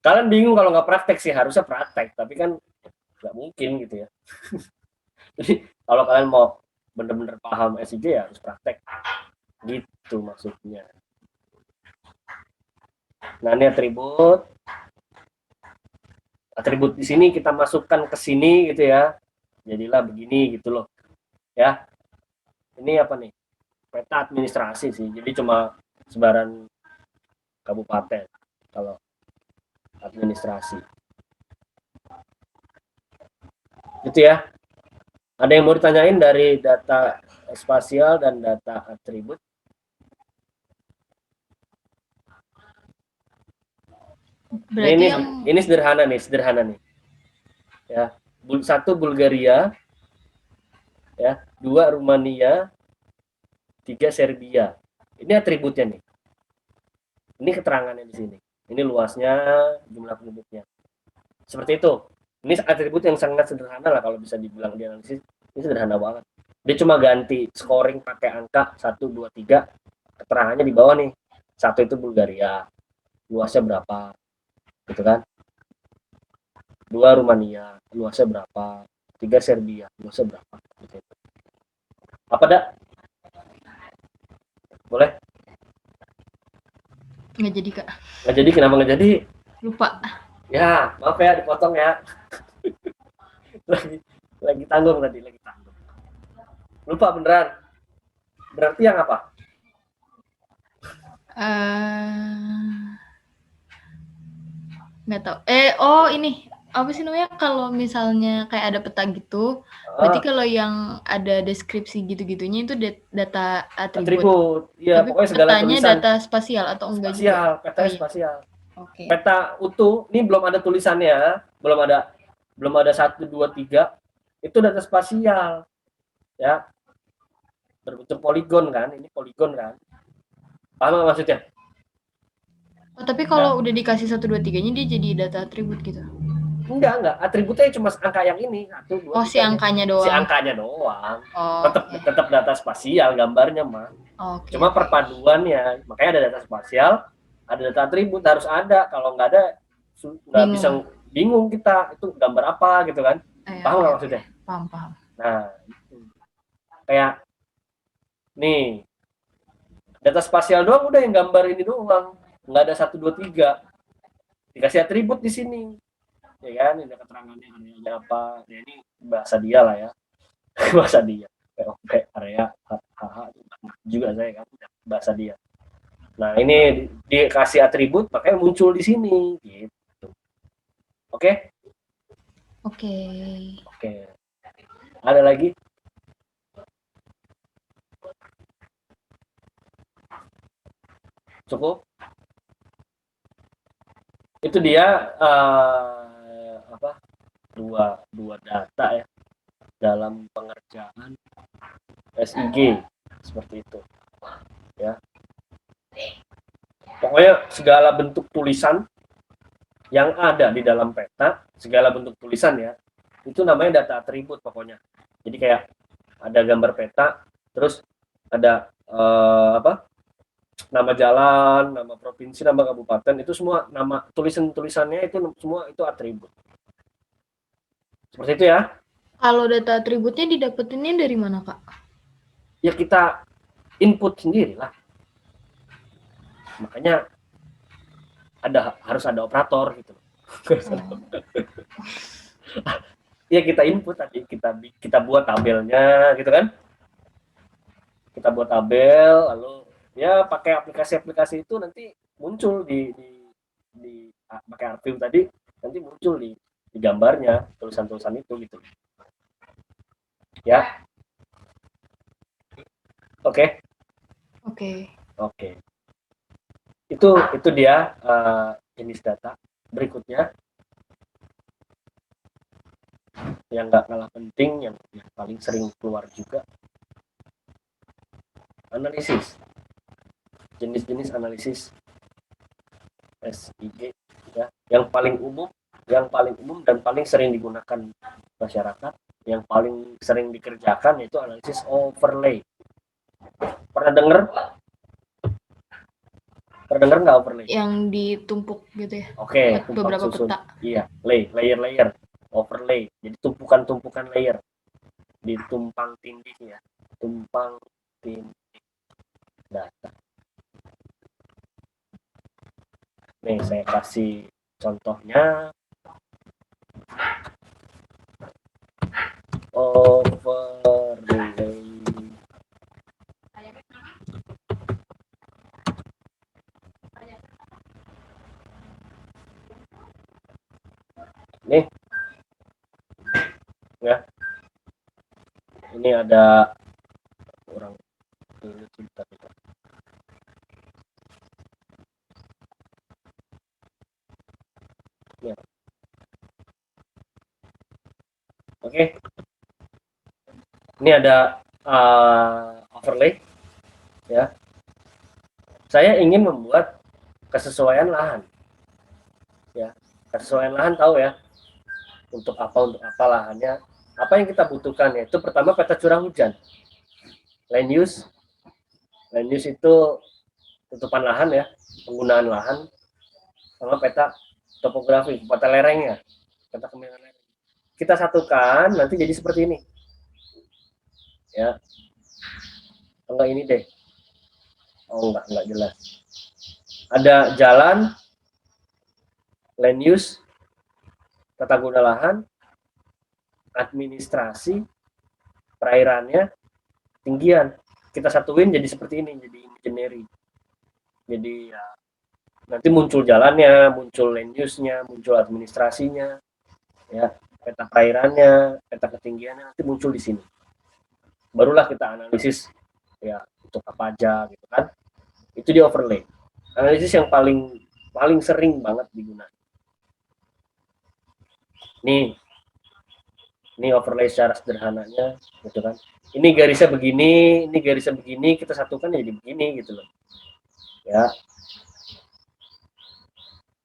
Kalian bingung kalau nggak praktek sih, harusnya praktek, tapi kan nggak mungkin gitu ya. Jadi kalau kalian mau bener-bener paham SIG ya harus praktek. Gitu maksudnya. Nah, ini atribut. Atribut di sini kita masukkan ke sini gitu ya. Jadilah begini gitu loh. Ya. Ini apa nih? Peta administrasi sih. Jadi cuma sebaran kabupaten kalau administrasi. Gitu ya. Ada yang mau ditanyain dari data spasial dan data atribut? Berarti ini sederhana nih. Ya, satu Bulgaria, ya, 2 Rumania, 3 Serbia. Ini atributnya nih. Ini keterangannya di sini. Ini luasnya, jumlah penduduknya. Seperti itu. Ini atribut yang sangat sederhana lah kalau bisa dibilang di analisis. Ini sederhana banget. Dia cuma ganti scoring pakai angka 1, 2, 3. Keterangannya di bawah nih. 1 itu Bulgaria. Luasnya berapa? Gitu kan. 2 Rumania, luasnya berapa? 3 Serbia, luasnya berapa? Gitu. Apa dak? Boleh? nggak jadi Kak. Nggak jadi, kenapa nggak jadi? Lupa. Ya, maaf ya, dipotong ya. lagi tanggung tadi, lagi tanggung. Lupa beneran. Berarti yang apa? Nggak tahu. Ini apa sih namanya? Kalau misalnya kayak ada peta gitu, berarti kalau yang ada deskripsi gitu-gitunya itu data atribut. Atribut. Iya, pokoknya segala petanya tulisan. data spasial atau enggak Spasial, juga? peta spasial. Oke. Peta utuh, ini belum ada tulisannya, belum ada 1, 2, 3. Itu data spasial. Ya. Berbentuk poligon kan, ini poligon kan. Paham maksudnya? Oh, tapi kalau udah dikasih 1, 2, 3-nya dia jadi data atribut gitu? Enggak. Atributnya cuma angka yang ini. 1, 2, 3. Si angkanya doang? Si angkanya doang. Oh, tetap data spasial gambarnya mah. Okay, cuma perpaduannya. Makanya ada data spasial, ada data atribut, harus ada. Kalau nggak ada, nggak bisa, bingung kita. Itu gambar apa gitu kan. Paham nggak maksudnya? Paham. Nah, kayak nih, data spasial doang udah yang gambar ini doang. Nggak ada 1, 2, 3. Dikasih atribut di sini. Ya kan, ini keterangannya areanya apa. Ya, ini bahasa dia lah ya. Bahasa dia. POP, area, HH juga saya kan, bahasa dia. Nah, ini dikasih atribut, makanya muncul di sini. Gitu. Oke? Oke. Ada lagi? Cukup? Itu dia dua data ya dalam pengerjaan SIG seperti itu ya. Pokoknya segala bentuk tulisan yang ada di dalam peta, segala bentuk tulisan ya, Itu namanya data atribut pokoknya. Jadi kayak ada gambar peta, terus ada nama jalan, nama provinsi, nama kabupaten, itu semua nama tulisannya itu semua itu atribut. Seperti itu ya. Kalau data atributnya didapetinnya dari mana, Kak? Ya kita input sendiri lah. Makanya harus ada operator gitu. Ya kita input tadi, kita buat tabelnya gitu kan. Kita buat tabel, lalu ya pakai aplikasi-aplikasi itu nanti muncul di pakai archive tadi, nanti muncul di gambarnya tulisan-tulisan itu gitu. Ya. Oke. Itu dia jenis data. Berikutnya yang nggak kalah penting, yang paling sering keluar juga, analisis. Jenis-jenis analisis SIG ya, yang paling umum dan paling sering digunakan masyarakat, yang paling sering dikerjakan yaitu analisis overlay. Pernah dengar nggak overlay? Yang ditumpuk gitu ya? Oke, beberapa susun. peta. Iya, layer, overlay. Jadi tumpukan layer, ditumpang tindih ya, tumpang tindih data. Nih saya kasih contohnya. Overlay. Nih, ya. Ini ada orang ini cerita. Ya. Oke. Ini ada overlay, ya. Saya ingin membuat kesesuaian lahan, ya. Kesesuaian lahan tahu ya, untuk apa lahannya, apa yang kita butuhkan, yaitu pertama peta curah hujan, land use itu tutupan lahan ya, penggunaan lahan, sama peta topografi, peta lerengnya, peta kemiringan lereng. Kita satukan nanti jadi seperti ini ya. Enggak ini deh, enggak jelas. Ada jalan, land use, tata guna lahan, administrasi, perairannya, tinggian. Kita satuin jadi seperti ini, jadi imaginary. Jadi ya, nanti muncul jalannya, muncul land use-nya, muncul administrasinya, ya, peta perairannya, peta ketinggiannya nanti muncul di sini. Barulah kita analisis ya untuk apa aja gitu kan. Itu di overlay. Analisis yang paling sering banget digunakan. Nih overlay secara sederhananya gitu kan. Ini garisnya begini, kita satukan jadi begini gitu loh. Ya.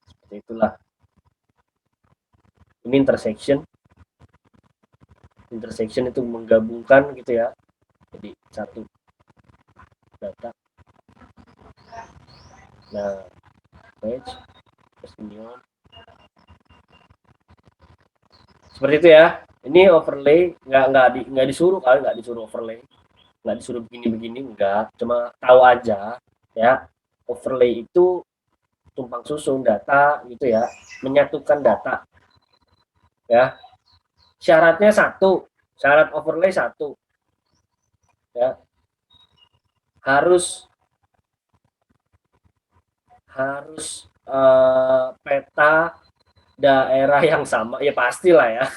Seperti itulah. Ini intersection itu menggabungkan gitu ya. Jadi satu data. Nah, page, opinion. Seperti itu ya. Ini overlay nggak disuruh overlay, nggak disuruh begini enggak, cuma tahu aja ya. Overlay itu tumpang susun data gitu ya, menyatukan data ya. Syaratnya syarat overlay satu ya, harus peta daerah yang sama ya, pastilah ya.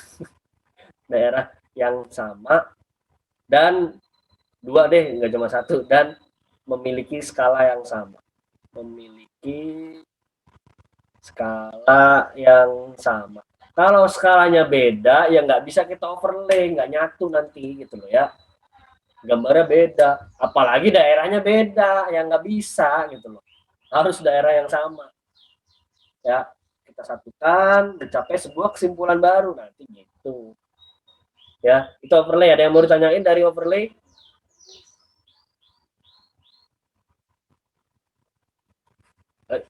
Daerah yang sama, dan dua deh, nggak cuma satu, dan memiliki skala yang sama. Kalau skalanya beda ya nggak bisa kita overlay, nggak nyatu nanti gitu loh ya, gambarnya beda, apalagi daerahnya beda, yang nggak bisa gitu loh, harus daerah yang sama ya. Kita satukan, mencapai sebuah kesimpulan baru nanti gitu. Ya, itu overlay. Ada yang mau ditanyain dari overlay?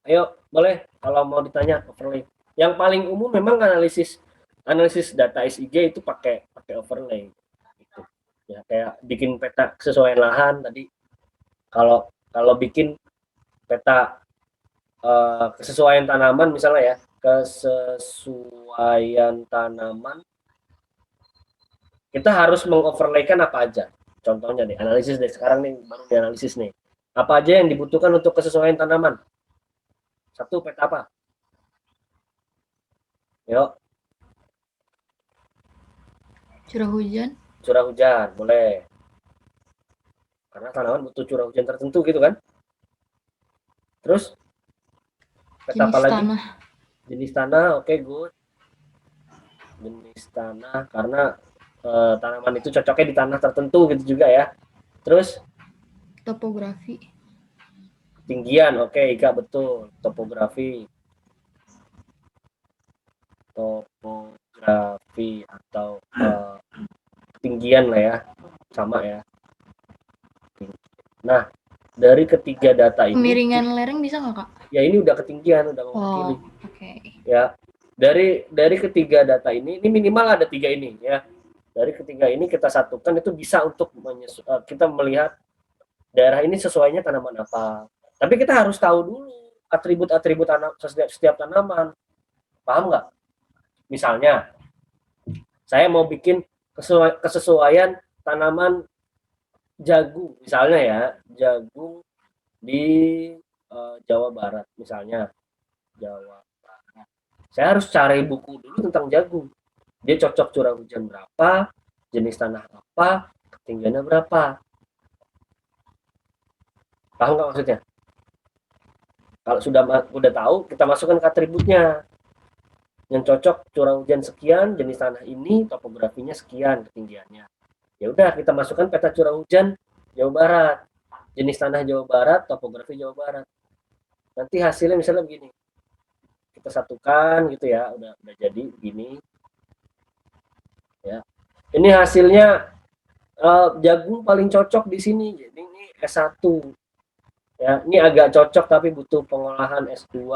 Ayo, boleh kalau mau ditanya overlay. Yang paling umum memang analisis data SIG itu pakai overlay. Gitu. Ya, kayak bikin peta kesesuaian lahan tadi. Kalau bikin peta kesesuaian tanaman misalnya ya, kesesuaian tanaman kita harus mengoverlaykan apa aja. Contohnya nih, analisis deh sekarang nih baru dianalisis nih. Apa aja yang dibutuhkan untuk kesesuaian tanaman? Satu, peta apa? Yuk, Curah hujan. curah hujan, boleh. Karena tanaman butuh curah hujan tertentu gitu kan. Terus, peta Jenis apa lagi? tanah. Jenis tanah, oke, good. Jenis tanah, karena tanaman itu cocoknya di tanah tertentu gitu juga ya. Terus, Topografi. ketinggian, oke, Ika betul. Topografi. Topografi atau ketinggian lah ya, sama ya. Nah, dari ketiga data ini, Kemiringan lereng bisa nggak, Kak? ya ini udah ketinggian, udah mewakili. Oke. Ya, dari ketiga data ini minimal ada tiga ini ya. Dari ketiga ini kita satukan itu bisa untuk kita melihat daerah ini sesuainya tanaman apa. Tapi kita harus tahu dulu atribut-atribut setiap tanaman. Paham nggak? Misalnya, saya mau bikin kesesuaian tanaman jagung, misalnya ya, jagung di Jawa Barat, misalnya Jawa Barat. Saya harus cari buku dulu tentang jagung. Dia cocok curah hujan berapa, jenis tanah apa, ketinggiannya berapa. Paham nggak maksudnya? Kalau sudah tahu, kita masukkan ke atributnya. Yang cocok curah hujan sekian, jenis tanah ini, topografinya sekian, ketinggiannya. Ya udah, kita masukkan peta curah hujan Jawa Barat, jenis tanah Jawa Barat, topografi Jawa Barat. Nanti hasilnya misalnya begini, kita satukan gitu ya, udah jadi begini. Ya, ini hasilnya jagung paling cocok di sini. Jadi ini S1. Ya, ini agak cocok tapi butuh pengolahan S2.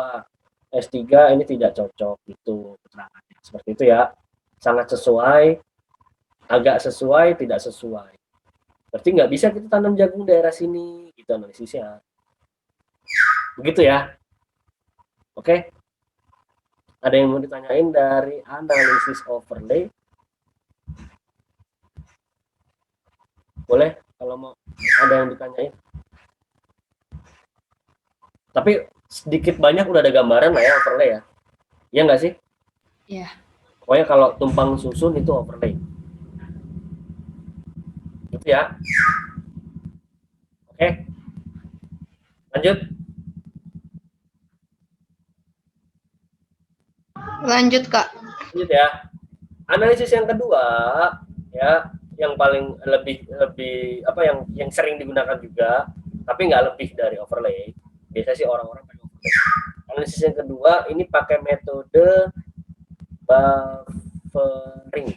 S3 ini tidak cocok gitu keterangannya. Seperti itu ya. Sangat sesuai, agak sesuai, tidak sesuai. Berarti nggak bisa kita tanam jagung daerah sini, gitu analisisnya. Begitu ya. Oke. Ada yang mau ditanyain dari analisis overlay? Boleh kalau mau ada yang ditanyain. Tapi sedikit banyak udah ada gambaran lah ya overlay ya. Iya nggak sih? Iya. Pokoknya kalau tumpang susun itu overlay. Gitu ya. Oke. Lanjut. Lanjut, Kak. Lanjut ya. Analisis yang kedua ya, yang paling lebih apa yang sering digunakan juga, tapi nggak lebih dari overlay. Biasanya sih orang-orang pakai overlay. Analisis yang kedua ini pakai metode buffering.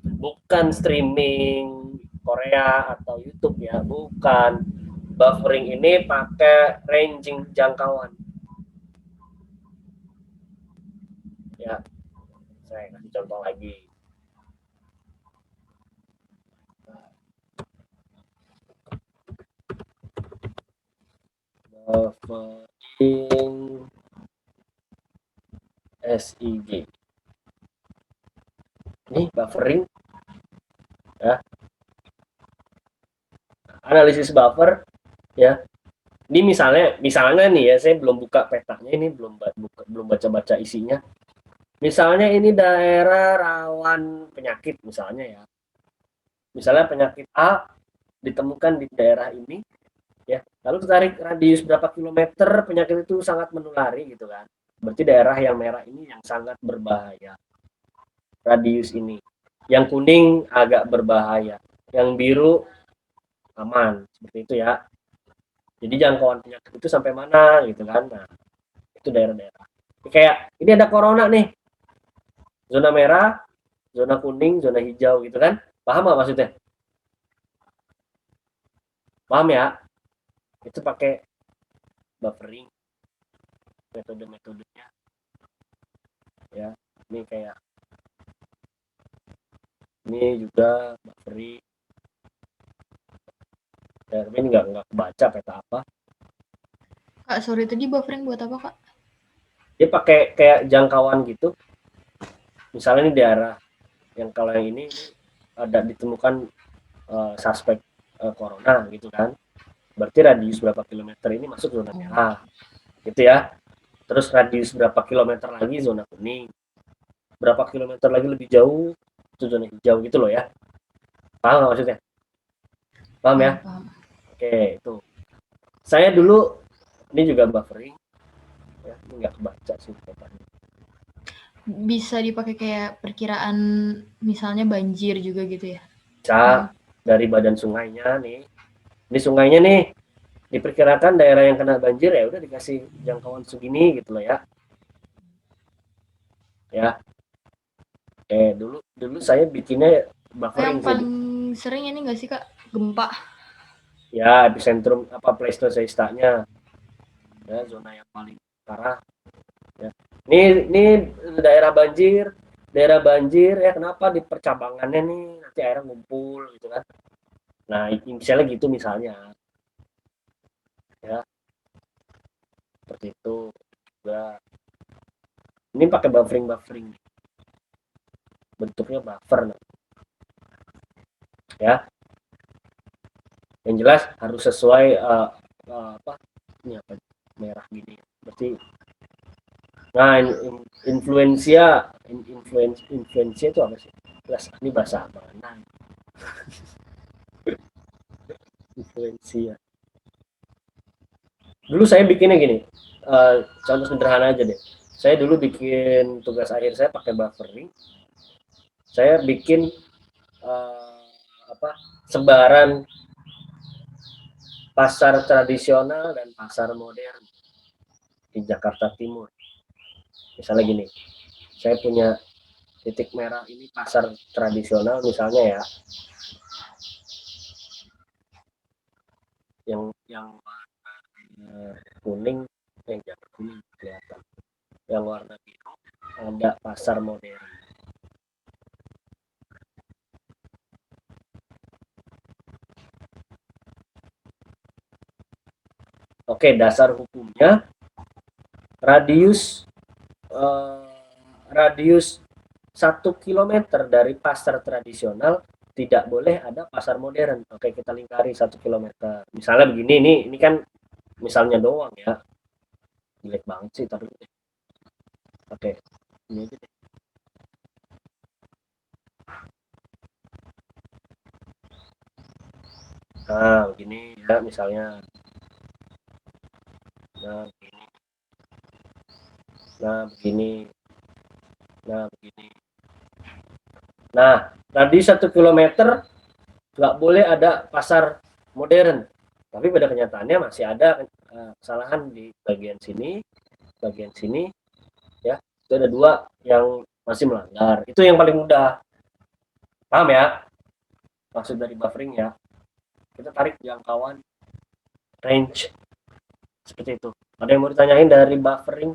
Bukan streaming Korea atau YouTube ya, bukan. Buffering ini pakai ranging jangkauan. Ya, saya kasih contoh lagi. Buffering SIG. Ini buffering ya. Analisis buffer ya. Ini misalnya nih ya, saya belum buka petanya, ini belum baca-baca isinya. Misalnya ini daerah rawan penyakit misalnya ya. Misalnya penyakit A ditemukan di daerah ini ya. Lalu tarik radius berapa kilometer penyakit itu sangat menulari gitu kan. Berarti daerah yang merah ini yang sangat berbahaya. Radius ini. Yang kuning agak berbahaya. Yang biru aman. Seperti itu ya. Jadi jangkauan penyakit itu sampai mana gitu kan. Nah, itu daerah-daerah. Kayak ini ada corona nih. Zona merah, zona kuning, zona hijau gitu kan. Paham nggak maksudnya? Paham ya? Itu pakai buffering metode-metodenya ya. Ini kayak ini juga buffering. Ya, tapi ini nggak kebaca peta apa. Kak, sorry tadi buffering buat apa, Kak? Dia pakai kayak jangkauan gitu. Misalnya ini daerah yang kalau yang ini ada ditemukan suspek corona gitu kan. Berarti radius berapa kilometer ini masuk zona merah. Gitu ya. Terus radius berapa kilometer lagi zona kuning. Berapa kilometer lagi lebih jauh itu zona hijau gitu loh ya. Paham nggak maksudnya? Paham ya? Paham. Oke, itu. Saya dulu ini juga buffering. Ya, ini nggak kebaca sih petanya. Bisa dipakai kayak perkiraan misalnya banjir juga gitu ya? Bisa dari badan sungainya nih. Ini sungainya nih diperkirakan daerah yang kena banjir ya udah dikasih jangkauan segini gitu loh ya. Ya. Dulu saya bikinnya buffering Yang sih. paling sering ini nggak sih, Kak? Gempa. Ya, epicentrum apa Pleistocene-nya. Ya, zona yang paling parah. Ya. Ini daerah banjir ya kenapa di percabangannya nih nanti airnya ngumpul gitu kan. Nah, misalnya gitu misalnya. Ya, seperti itu. Juga. Ini pakai buffering. Bentuknya buffer. Ya. Yang jelas harus sesuai apa? Ini apa? Merah gini. Berarti nah, influensia itu apa sih? Jelas ini bahasa apa? Nah, influensia. Dulu saya bikinnya gini, contoh sederhana aja deh. Saya dulu bikin tugas akhir saya pakai buffering. Saya bikin sebaran pasar tradisional dan pasar modern di Jakarta Timur. Misalnya gini, saya punya titik merah ini pasar tradisional misalnya ya, yang kuning, yang jangan kuning kelihatan, yang warna biru ada pasar modern. Oke, dasar hukumnya radius 1 kilometer dari pasar tradisional tidak boleh ada pasar modern. Oke, kita lingkari 1 kilometer. Misalnya begini, ini kan misalnya doang ya. Jelek banget sih, tapi oke, ini aja deh. Nah, begini ya misalnya. Nah, begini. Nah, begini. Nah, begini. Nah, radius 1 kilometer nggak boleh ada pasar modern. Tapi pada kenyataannya masih ada kesalahan di bagian sini, ya. Itu ada 2 yang masih melanggar. Itu yang paling mudah. Paham ya? Maksud dari buffering ya. Kita tarik jangkauan range seperti itu. Ada yang mau ditanyain dari buffering?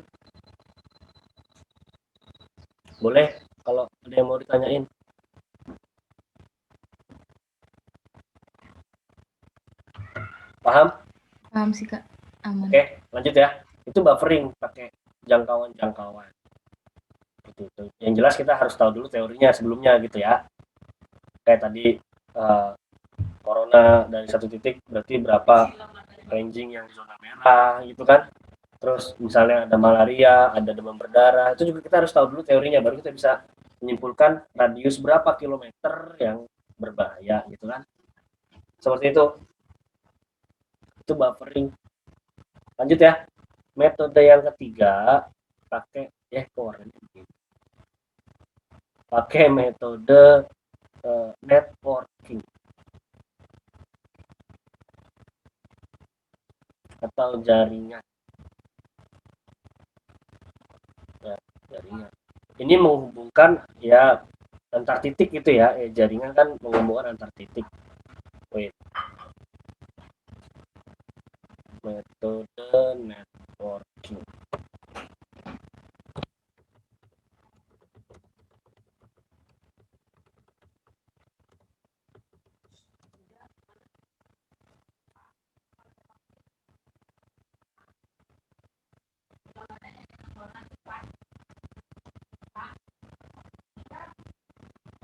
Boleh kalau ada yang mau ditanyain. Paham? Paham sih, Kak. Aman. Oke, lanjut ya. Itu buffering pakai jangkauan. Gitu. Yang jelas kita harus tahu dulu teorinya sebelumnya gitu ya. Kayak tadi corona dari satu titik berarti berapa ranging yang zona merah gitu kan. Terus misalnya ada malaria, ada demam berdarah, itu juga kita harus tahu dulu teorinya baru kita bisa menyimpulkan radius berapa kilometer yang berbahaya gitu kan. Seperti itu. Itu buffering. Lanjut ya. Metode yang ketiga pakai pakai metode networking atau jaringan. Ya, jaringan. Ini menghubungkan ya antar titik gitu ya. Jaringan kan menghubungkan antar titik. Wait. Metode networking.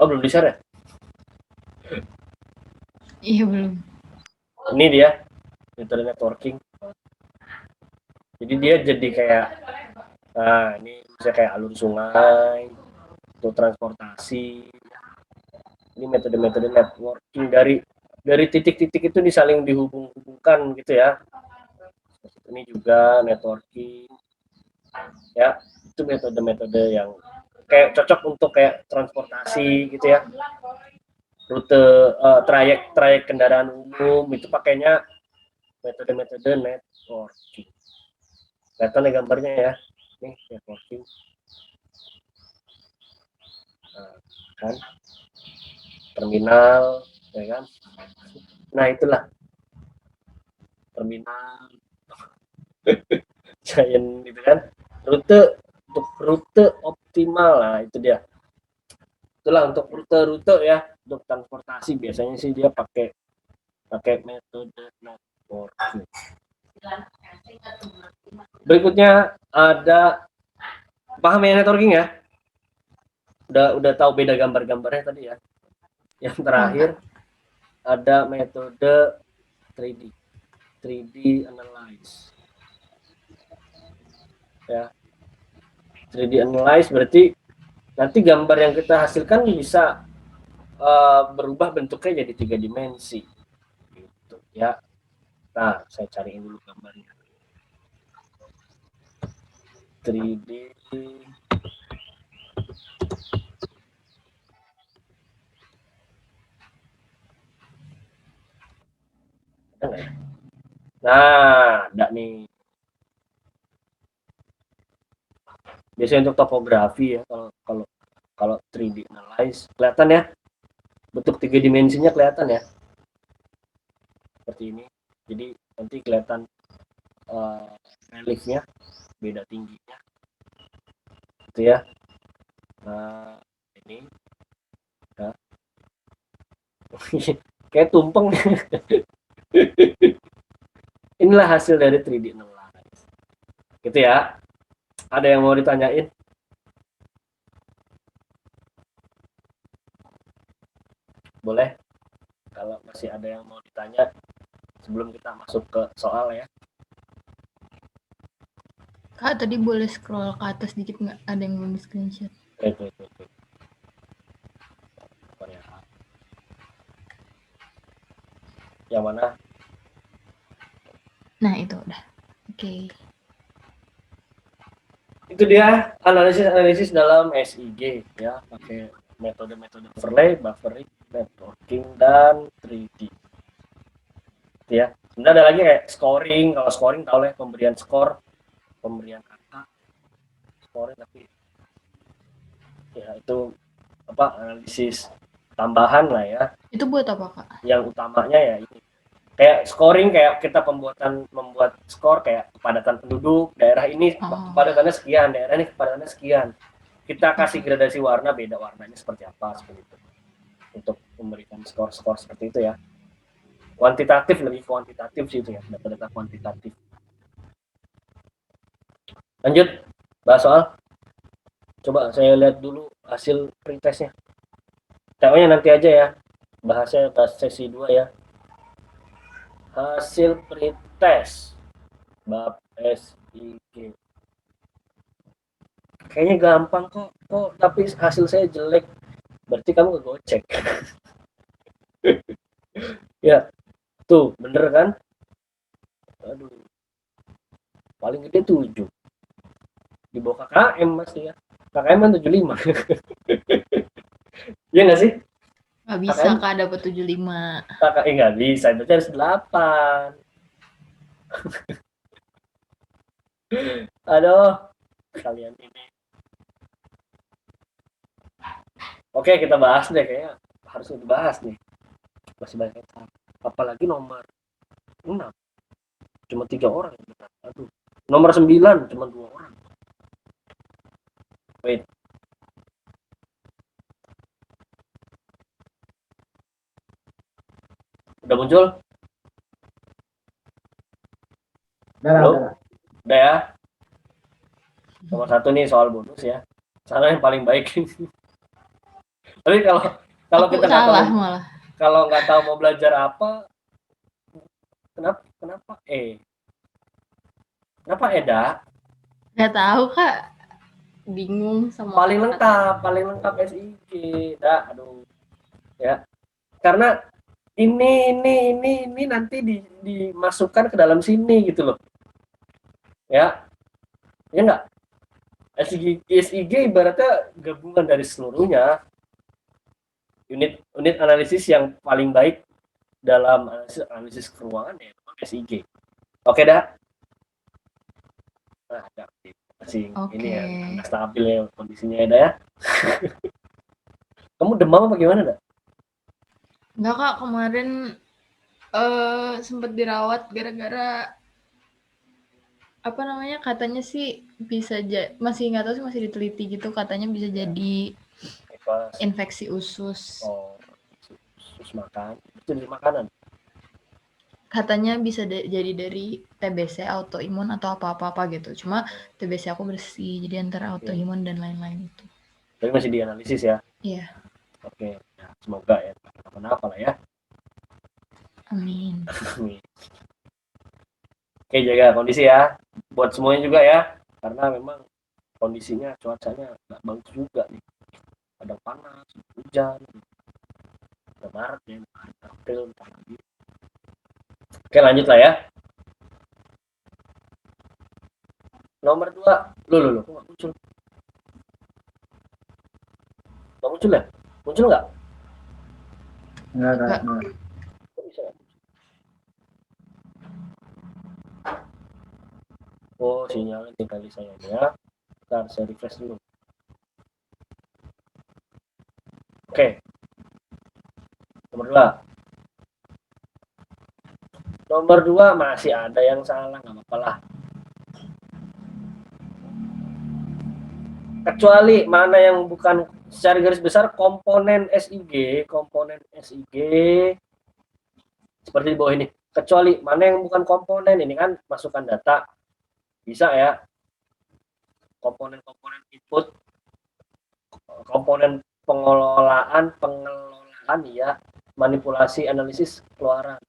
Oh, belum di-share ya? Iya belum. Ini dia metode networking. Jadi dia jadi kayak, nah ini bisa kayak alur sungai untuk transportasi. Ini metode-metode networking dari titik-titik itu disaling dihubung-hubungkan gitu ya. Ini juga networking ya, itu metode-metode yang kayak cocok untuk kayak transportasi gitu ya, rute trayek kendaraan umum itu pakainya metode-metode networking. Kelihatan nih gambarnya ya, nih networking. Nah, kan terminal ya kan, nah itulah terminal giant gitu kan, rute untuk rute optimal, lah itu dia, itulah untuk rute-rute ya, untuk transportasi biasanya sih dia pakai metode networking. Berikutnya ada, paham ya networking ya, udah tahu beda gambar-gambarnya tadi ya. Yang terakhir ada metode 3D analyze ya. 3D analyze berarti nanti gambar yang kita hasilkan bisa berubah bentuknya jadi 3 dimensi gitu ya. Nah, saya cariin dulu gambarnya. 3D nah, ada nih. Biasanya untuk topografi ya, kalau 3D analyze kelihatan ya, bentuk 3 dimensinya kelihatan ya, seperti ini. Jadi nanti kelihatan reliefnya beda tingginya gitu ya. Nah, ini ya. Kayak tumpeng. Inilah hasil dari 3D analyze gitu ya. Ada yang mau ditanyain? Boleh kalau masih ada yang mau ditanya sebelum kita masuk ke soal ya. Kak, tadi boleh scroll ke atas dikit nggak? Ada yang belum di screenshot. Oke. Yang mana? Nah, itu udah. Oke. Itu dia analisis dalam SIG ya, pakai metode-metode overlay, buffering, networking, dan 3D. Ya, sebenarnya ada lagi kayak scoring. Kalau scoring tahu lah, pemberian skor, pemberian kata, scoring, tapi ya itu apa, analisis tambahan lah ya. Itu buat apa, Kak? Yang utamanya ya ini. Kayak scoring, kayak kita membuat skor kayak kepadatan penduduk daerah ini, kepadatannya sekian, daerah ini kepadatannya sekian. Kita kasih gradasi warna, beda warnanya seperti apa, seperti itu. Untuk memberikan skor-skor seperti itu ya. Kuantitatif, lebih kuantitatif sih itu ya, data-data kuantitatif. Lanjut, bahas soal. Coba saya lihat dulu hasil pretestnya. Temanya nanti aja ya, bahasnya pas sesi 2 ya. Hasil pretest bab SIG. Kayaknya gampang kok, tapi hasil saya jelek. Berarti kamu kegocek. Ya, tuh bener kan? Aduh, paling gede 7. Di bawah KKM masih ya. KKM kan 75. Iya nggak sih? Nggak bisa, KKM? Kak, dapat 75. KKM nggak bisa, berarti harus 8. Aduh, kalian ini. Oke, kita bahas deh, kayaknya harus dibahas nih. Masih banyak yang salah. Apalagi nomor 6 cuma 3 orang yang benar. Aduh. Nomor 9 cuma 2 orang. Wait. Udah muncul? Halo? Udah ya? Nomor 1 nih soal bonus ya. Sana yang paling baik. Tapi kalau Aku kita nggak tahu, salah malah. kalau nggak tahu mau belajar apa, kenapa kenapa Eda Nggak tahu Kak. Bingung sama paling kata-kata. lengkap SIG. Dah, aduh ya. Karena ini nanti dimasukkan ke dalam sini gitu loh. Ya, ya enggak? SIG ibaratnya gabungan dari seluruhnya. Unit analisis yang paling baik dalam analisis keuangan ya SIG. Oke dah. Nah, masih ini ya agak stabil ya kondisinya ya. Kamu demam apa gimana dah? Enggak Kak, kemarin sempat dirawat gara-gara apa namanya, katanya sih bisa masih nggak tahu sih, masih diteliti gitu, katanya bisa jadi infeksi usus. Oh, usus makan. Itu dari makanan. Katanya bisa jadi dari TBC autoimun atau apa-apa gitu. Cuma TBC aku bersih, jadi antara autoimun dan lain-lain itu. Tapi masih dianalisis ya? Iya. Oke, ya, semoga ya kenapa-napa lah ya. Amin. Oke, jaga kondisi ya. Buat semuanya juga ya. Karena memang kondisinya cuacanya nggak bagus juga nih. Kadang panas, hujan. Udah Maret ya, Maret, April, ntar lagi. Oke, lanjut lah ya. Nomor 2. Loh, kok nggak muncul? Nggak muncul ya? Muncul nggak? Enggak. Kok bisa nggak? Oh, sinyalnya tinggal di saya ya. Ntar saya refresh dulu. Oke. Nomor 2. Nomor 2 masih ada yang salah, nggak apa-apa lah. Kecuali mana yang bukan secara garis besar komponen SIG seperti di bawah ini. Kecuali mana yang bukan komponen, ini kan masukkan data. Bisa ya. Komponen input, komponen pengelolaan ya, manipulasi, analisis, keluaran.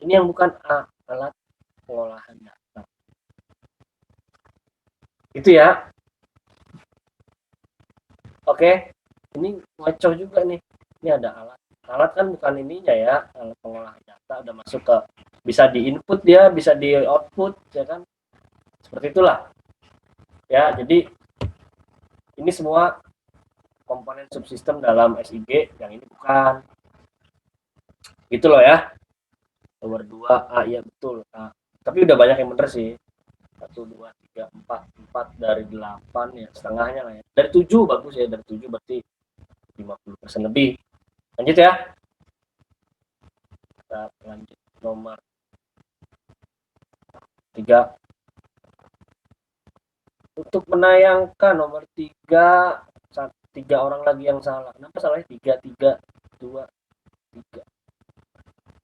Ini yang bukan alat pengolahan data. Itu ya. Oke, ini ngaco juga nih. Ini ada alat. Alat kan bukan ininya ya, alat pengolahan data udah masuk ke, bisa di input dia, bisa di output, ya kan? Seperti itulah. Ya, jadi ini semua komponen subsistem dalam SIG, yang ini bukan. Gitu loh ya. Nomor 2 iya betul. Tapi udah banyak yang bener sih. 1, 2, 3, 4 dari 8 ya, setengahnya lah ya. Dari 7 bagus ya, dari 7 berarti 50% lebih. Lanjut ya. Kita lanjut nomor 3. Untuk menayangkan nomor 3, 3 orang lagi yang salah. Kenapa salahnya 3, 2, 3.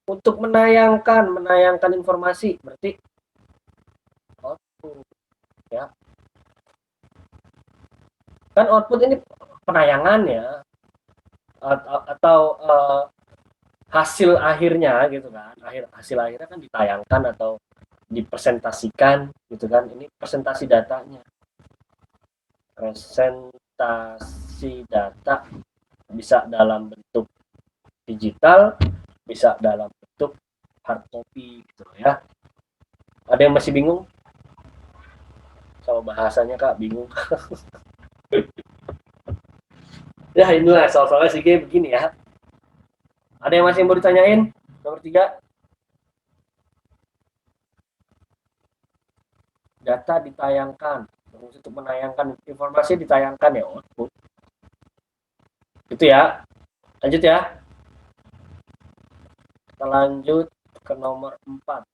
Untuk menayangkan informasi berarti output ya. Kan output ini penayangan ya, atau hasil akhirnya gitu kan. Hasil akhirnya kan ditayangkan atau dipresentasikan gitu kan. Ini presentasi datanya. Presentasi data bisa dalam bentuk digital, bisa dalam bentuk hard copy gitu ya. Ada yang masih bingung sama bahasanya Kak? Bingung? Ya inilah soal-soalnya sih kayak begini ya. Ada yang masih mau ditanyain? Nomor 3. Data ditayangkan. Untuk menayangkan informasi ditayangkan ya output. Itu ya. Lanjut ya. Kita lanjut ke nomor 4.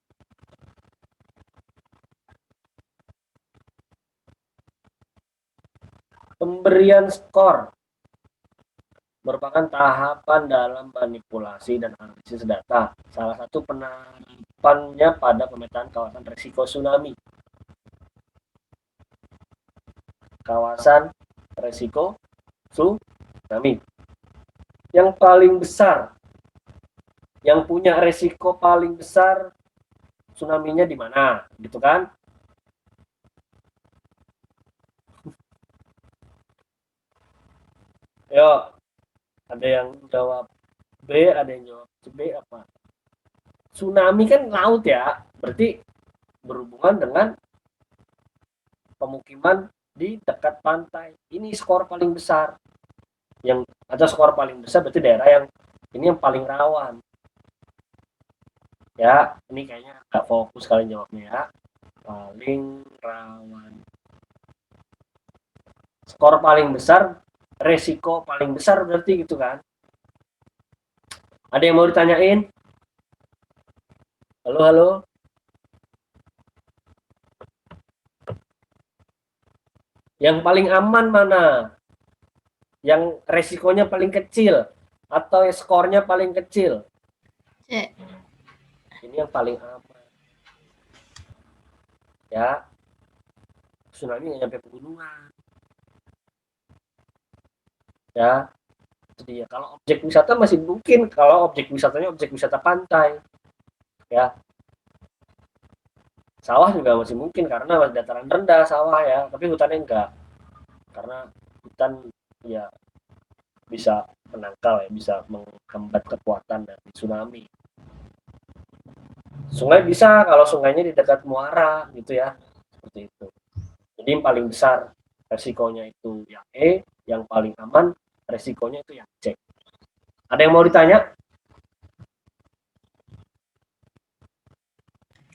Pemberian skor merupakan tahapan dalam manipulasi dan analisis data. Salah satu penerapannya pada pemetaan kawasan risiko tsunami. Kawasan risiko tsunami. Yang paling besar, yang punya risiko paling besar tsunami-nya di mana, gitu kan? Yuk, ada yang jawab B, ada yang jawab B apa? Tsunami kan laut ya, berarti berhubungan dengan pemukiman di dekat pantai. Ini skor paling besar. Yang ada skor paling besar berarti daerah yang ini yang paling rawan. Ya, ini kayaknya nggak fokus kalian jawabnya ya. Paling rawan. Skor paling besar, resiko paling besar berarti gitu kan. Ada yang mau ditanyain? Halo, halo. Yang paling aman mana? Yang resikonya paling kecil atau skornya paling kecil? C. Ini yang paling aman. Ya. Tsunami nggak nyampe pegunungan. Ya. Jadi ya kalau objek wisata masih mungkin, kalau objek wisatanya objek wisata pantai. Ya. Sawah juga masih mungkin karena dataran rendah sawah ya, tapi hutannya enggak. Karena hutan ya bisa menangkal ya, bisa menghambat kekuatan dari tsunami. Sungai bisa kalau sungainya di dekat muara gitu ya, seperti itu. Jadi yang paling besar resikonya itu yang E, yang paling aman resikonya itu yang C. Ada yang mau ditanya?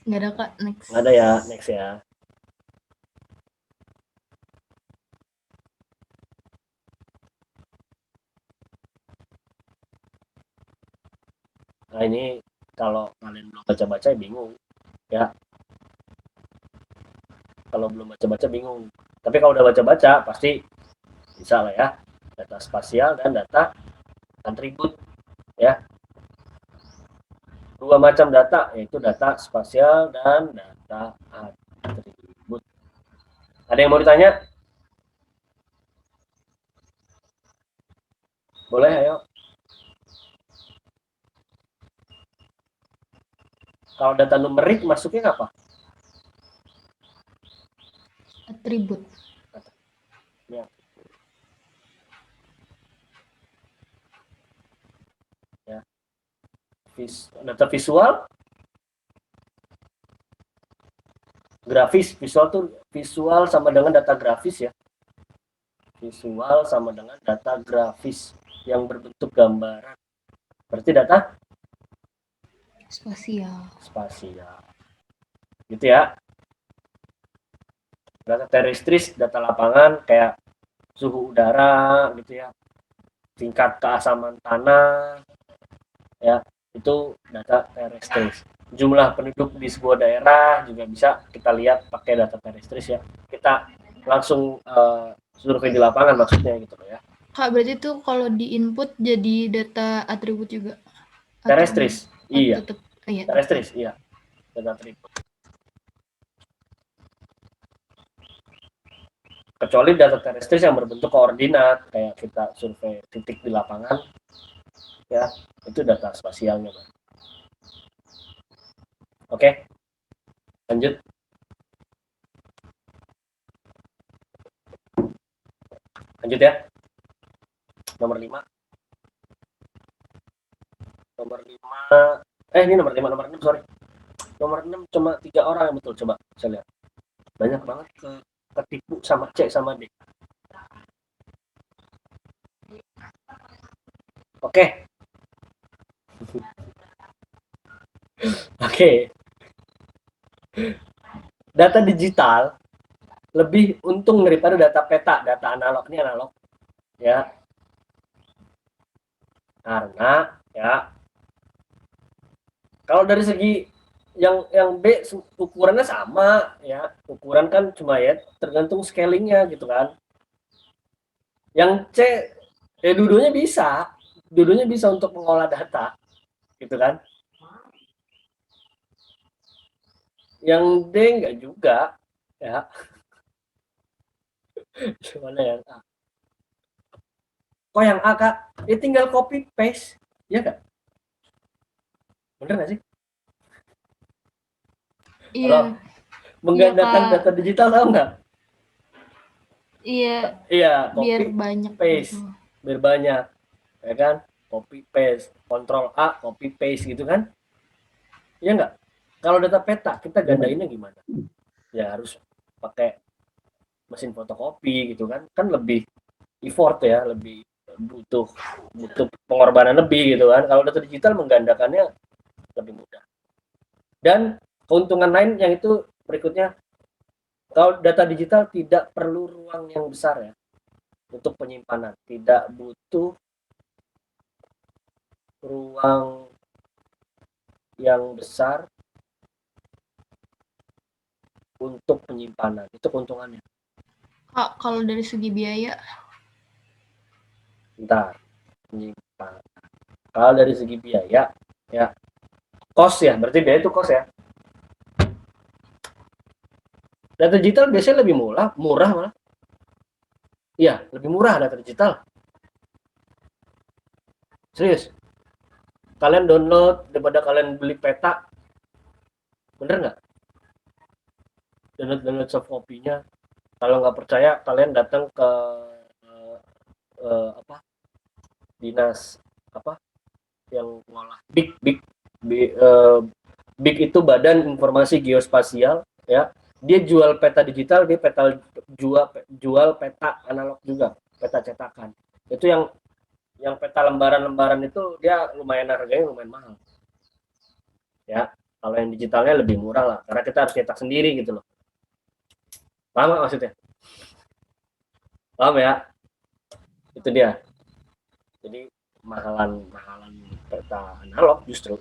Nggak ada Kak, next. Nggak ada ya, next ya. Nah ini kalau kalian belum baca-baca bingung ya. Kalau belum baca-baca bingung. Tapi kalau udah baca-baca pasti bisa lah ya. Data spasial dan data atribut ya. Dua macam data yaitu data spasial dan data atribut. Ada yang mau ditanya? Boleh, ayo. Kalau data numerik masuknya apa? Atribut. Ya. Ya. Data visual, grafis. Visual tuh visual sama dengan data grafis ya. Visual sama dengan data grafis yang berbentuk gambaran. Berarti data Spasial. spasial. Gitu ya. Data terestris, data lapangan kayak suhu udara gitu ya. Tingkat keasaman tanah ya, itu data terestris. Jumlah penduduk di sebuah daerah juga bisa kita lihat pakai data terestris ya. Kita langsung survei di lapangan maksudnya gitu loh ya. Kak, berarti tuh kalau di input jadi data atribut juga? Terestris, iya. Tetap, iya. Terestris, iya. Data atribut. Kecuali data terestris yang berbentuk koordinat, kayak kita survei titik di lapangan, ya, itu data spasialnya. Oke, lanjut. Lanjut ya. Nomor 5. Nomor 5. Ini nomor 5, nomor 6, sorry. Nomor 6 cuma 3 orang yang betul, coba saya lihat. Banyak banget ketipu sama C sama D. Oke. Oke. Data digital lebih untung daripada data peta, data analog. Ini analog ya. Karena ya kalau dari segi yang B ukurannya sama ya, ukuran kan cuma ya tergantung scalingnya gitu kan. Yang C ya dua-duanya bisa untuk mengolah data gitu kan. Yang D enggak juga ya. Gimana yang A? Kok yang A, Kak? Ya tinggal copy paste, ya Kak? Bener nggak sih? Iya, Menggandakan Kak. data digital tahu nggak? Iya, Iya, biar copy banyak paste, gitu. biar banyak, ya kan? Copy paste, Ctrl A, copy paste gitu kan? Iya nggak? Kalau data peta kita gandainnya gimana? Ya harus pakai mesin fotokopi gitu kan? Kan lebih effort ya, lebih butuh pengorbanan lebih gitu kan. Kalau data digital menggandakannya lebih mudah. Dan keuntungan lain yang itu berikutnya, kalau data digital tidak perlu ruang yang besar ya untuk penyimpanan, tidak butuh ruang yang besar untuk penyimpanan. Itu keuntungannya. Kak, kalau dari segi biaya, Bentar, penyimpanan. Kalau dari segi biaya, ya cost ya, berarti biaya itu cost ya. Data digital biasanya lebih murah malah. Iya, lebih murah data digital. Serius. Kalian download daripada kalian beli peta, bener nggak? Download soft copy-nya. Kalau nggak percaya, kalian datang ke apa dinas apa yang ngolah BIG itu Badan Informasi Geospasial ya. Dia jual peta digital, dia jual peta analog juga, peta cetakan. Itu yang peta lembaran-lembaran itu dia lumayan harganya lumayan mahal. Ya, kalau yang digitalnya lebih murah lah, karena kita harus cetak sendiri gitu loh. Paham nggak maksudnya? Paham ya? Itu dia. Jadi mahalan peta analog justru.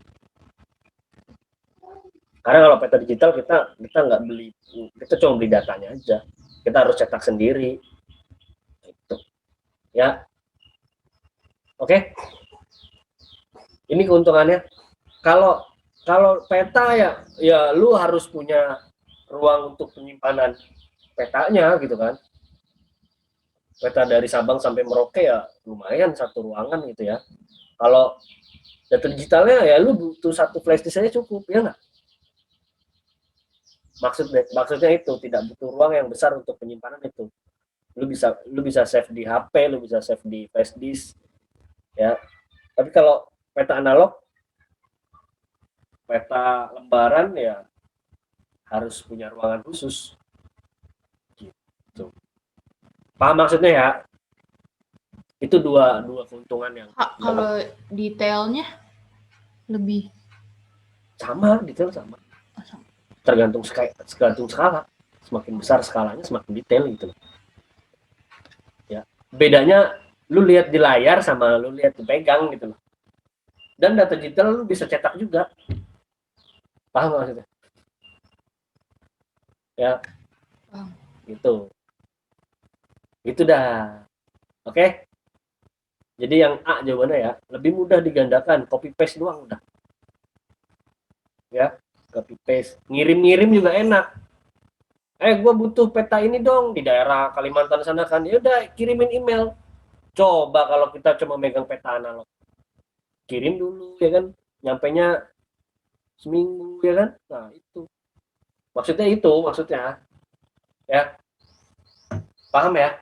Karena kalau peta digital kita nggak beli, kita cuma beli datanya aja. Kita harus cetak sendiri. Gitu. Ya. Oke. Ini keuntungannya. Kalau peta ya lu harus punya ruang untuk penyimpanan petanya gitu kan. Peta dari Sabang sampai Merauke ya lumayan satu ruangan gitu ya. Kalau data digitalnya ya lu butuh satu flash disk aja cukup ya nggak? Maksudnya itu tidak butuh ruang yang besar untuk penyimpanan itu. Lu bisa save di HP, lu bisa save di flash disk ya. Tapi kalau peta analog, peta lembaran ya harus punya ruangan khusus gitu. Paham maksudnya ya? Itu dua keuntungan yang Kak, kalau detailnya lebih sama, detail sama. Tergantung skala. Semakin besar skalanya semakin detail gitu. Ya. Bedanya lu lihat di layar sama lu lihat dipegang gitu loh. Dan data digital lu bisa cetak juga. Paham maksudnya? Ya. Paham. Gitu. Itu dah. Oke. Jadi yang A jawabannya ya, lebih mudah digandakan, copy paste doang udah. Ya, copy paste. Ngirim-ngirim juga enak. Gue butuh peta ini dong di daerah Kalimantan sana kan. Ya udah kirimin email. Coba kalau kita cuma megang peta analog. Kirim dulu ya kan. Nyampainya seminggu ya kan. Nah, itu. Maksudnya. Ya. Paham ya?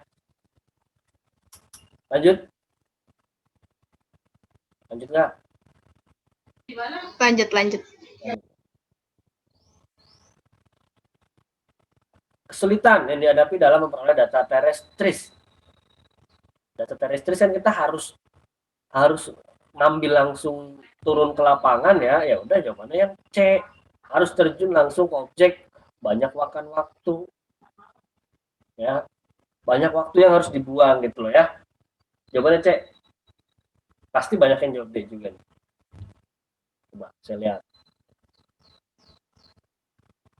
Lanjut nggak? Lanjut. Kesulitan yang dihadapi dalam memperoleh data terestris. Data terestris kan kita harus ngambil langsung turun ke lapangan ya udah jawabannya yang C, harus terjun langsung ke objek, banyak makan waktu ya, banyak waktu yang harus dibuang gitu loh ya. Jawabannya C. Pasti banyak yang jawab D juga nih. Coba saya lihat.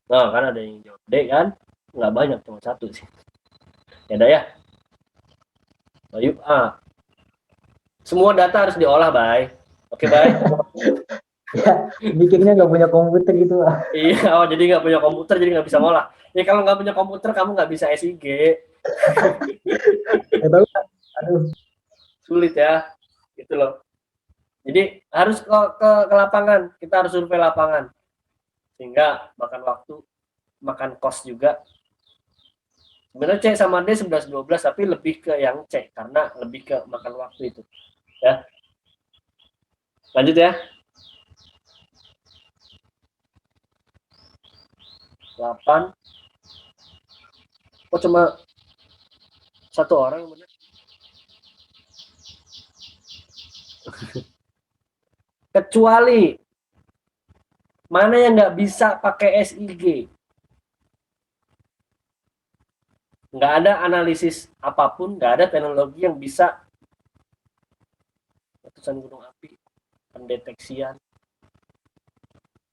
Nah, kan ada yang jawab D kan? Nggak banyak, cuma satu sih. Ya udah ya. Bayu A. Semua data harus diolah, Bay. Oke, Bay? Bikinnya nggak punya komputer gitu lah. Iya, jadi nggak punya komputer, jadi nggak bisa ngolah. Ya kalau nggak punya komputer, kamu nggak bisa SIG. Nggak tahu. Aduh. Sulit ya. Gitu loh. Jadi harus ke lapangan. Kita harus survei lapangan. Sehingga makan waktu, makan cost juga. Sebenarnya C sama D 11-12, tapi lebih ke yang C karena lebih ke makan waktu itu. Ya. Lanjut ya. 8. Kok cuma satu orang yang benar? Kecuali mana yang nggak bisa pakai SIG? Nggak ada analisis apapun, nggak ada teknologi yang bisa letusan gunung api, pendeteksian.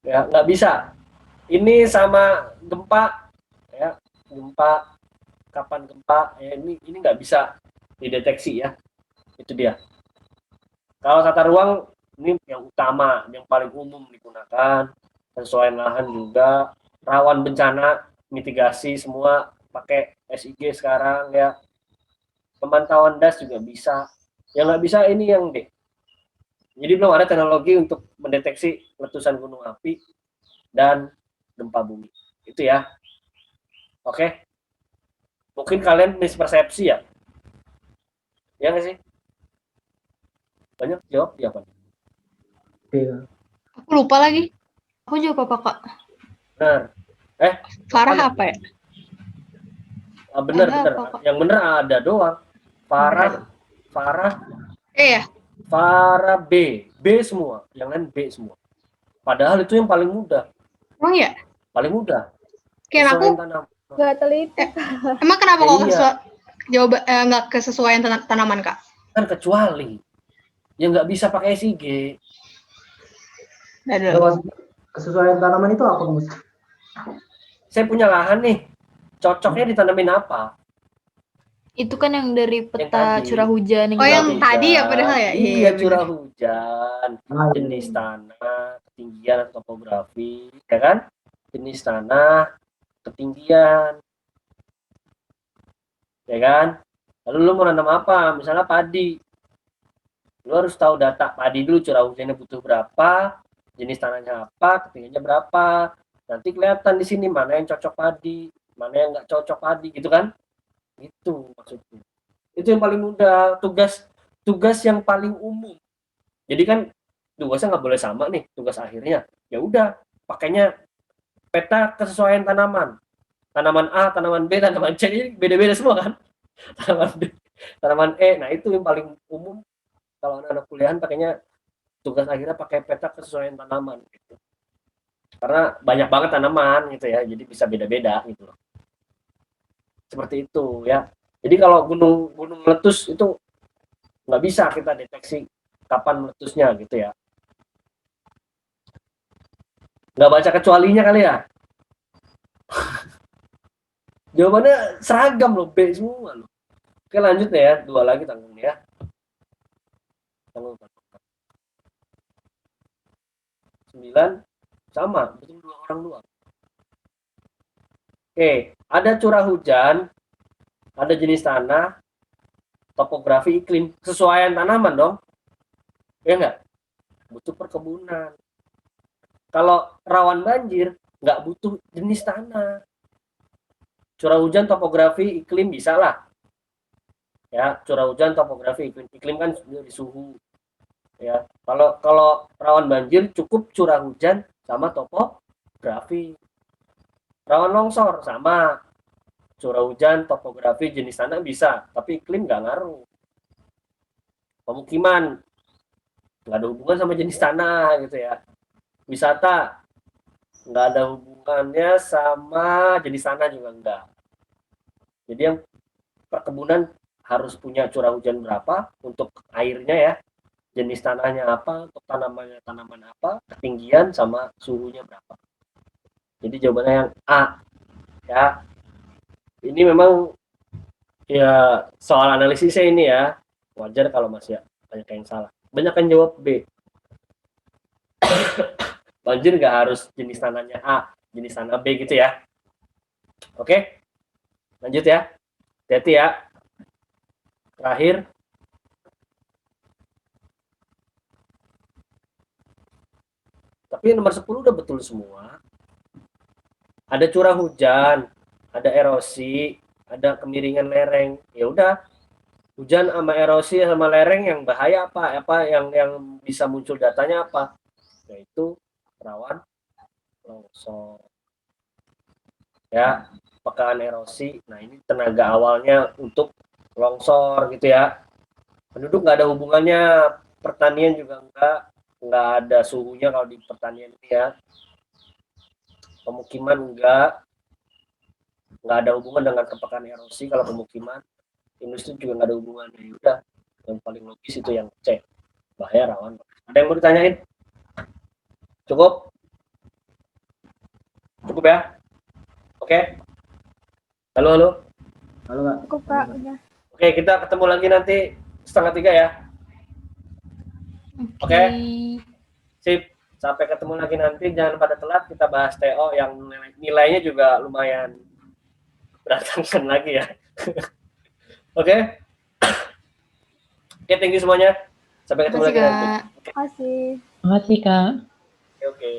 Ya, nggak bisa. Ini sama gempa, ya, gempa, kapan gempa, ya ini nggak bisa dideteksi ya. Itu dia. Kalau tata ruang ini yang utama, yang paling umum digunakan, penyesuaian lahan juga, rawan bencana, mitigasi semua pakai SIG sekarang ya. Pemantauan das juga bisa. Yang nggak bisa ini yang D. Jadi belum ada teknologi untuk mendeteksi letusan gunung api dan gempa bumi. Itu ya. Oke. Mungkin kalian mispersepsi ya. Ya nggak sih? Banyak jawab ya, Pak. Iya. Aku lupa lagi. Aku jawab apa, Kak? Benar. Farah apa ya? Benar. Ada apa, Kak? Yang benar ada doang. Farah Ya. Farah B semua. Yang lain B semua. Padahal itu yang paling mudah. Emang ya? Paling mudah. Kayak aku, Kesesuaian tanam. Nggak teliti. emang kenapa Ya, kok iya. nggak kesesuaian tanaman, Kak? Kan kecuali yang nggak bisa pakai SIG. Kalau kesesuaian tanaman itu apa, Mas? Saya punya lahan nih. Cocoknya ditanamin apa? Itu kan yang dari peta tadi. curah hujan. Curah yang hujan. tadi ya padahal ya? Iya, curah hujan. Ah, iya. Jenis tanah, ketinggian atau topografi, ya kan? Jenis tanah, ketinggian. Ya kan? Lalu lu mau nanam apa? Misalnya padi. Lu harus tahu data padi dulu, curah hujannya butuh berapa, jenis tanahnya apa, ketinggiannya berapa. Nanti kelihatan di sini mana yang cocok padi, mana yang nggak cocok padi, gitu kan? Itu maksudnya. Itu yang paling mudah, tugas yang paling umum. Jadi kan tugasnya nggak boleh sama nih, tugas akhirnya. Ya udah, pakainya peta kesesuaian tanaman. Tanaman A, tanaman B, tanaman C, ini beda-beda semua kan? Tanaman B, tanaman E. Nah, itu yang paling umum. Kalau anak-anak kuliahan pakainya tugas akhirnya pakai peta kesesuaian tanaman gitu. Karena banyak banget tanaman gitu ya, jadi bisa beda-beda gitu loh. Seperti itu ya. Jadi kalau gunung meletus itu nggak bisa kita deteksi kapan meletusnya gitu ya. Nggak baca kecualinya kali ya. Jawabannya seragam loh, B semua loh. Oke, lanjut ya, 2 lagi tanggung ya. Tanggung 9 sama, betul 2 orang doang. Oke, ada curah hujan, ada jenis tanah, topografi iklim, kesesuaian tanaman dong. Ya enggak? Butuh perkebunan. Kalau rawan banjir, nggak butuh jenis tanah. Curah hujan, topografi, iklim bisa lah. Ya, curah hujan, topografi, iklim kan dari suhu. Ya, kalau rawan banjir cukup curah hujan sama topografi. Rawan longsor sama curah hujan, topografi, jenis tanah bisa, tapi iklim nggak ngaruh. Pemukiman nggak ada hubungan sama jenis tanah gitu ya. Wisata nggak ada hubungannya sama jenis tanah juga enggak. Jadi yang perkebunan harus punya curah hujan berapa untuk airnya ya, jenis tanahnya apa, untuk tanaman apa, ketinggian sama suhunya berapa. Jadi jawabannya yang A. Ya. Ini memang ya soal analisisnya ini ya. Wajar kalau masih banyak yang salah. Banyak yang jawab B. Banjir nggak harus jenis tanahnya A, jenis tanah B gitu ya. Oke, lanjut ya. Hati-hati ya. Terakhir. Tapi nomor 10 udah betul semua. Ada curah hujan, ada erosi, ada kemiringan lereng. Ya udah, hujan sama erosi sama lereng yang bahaya apa? Apa yang bisa muncul datanya apa? Yaitu rawan longsor. Ya, pekaan erosi. Nah, ini tenaga awalnya untuk longsor gitu ya. Penduduk nggak ada hubungannya, pertanian juga nggak ada suhunya kalau di pertanian ini ya. Pemukiman nggak ada hubungan dengan kepekaan erosi kalau pemukiman. Industri juga nggak ada hubungannya. Ya udah, yang paling logis itu yang C, bahaya rawan. Ada yang mau ditanyain? Cukup ya? Oke. Halo. Halo Kak. Cukup Kak, udah. Oke, kita ketemu lagi nanti 2:30 ya. Oke. Sip. Sampai ketemu lagi nanti. Jangan pada telat, kita bahas TO yang nilainya juga lumayan berantakan lagi ya. Oke. Oke, thank you semuanya. Sampai ketemu lagi nanti. Makasih. Makasih, Kak. Oke.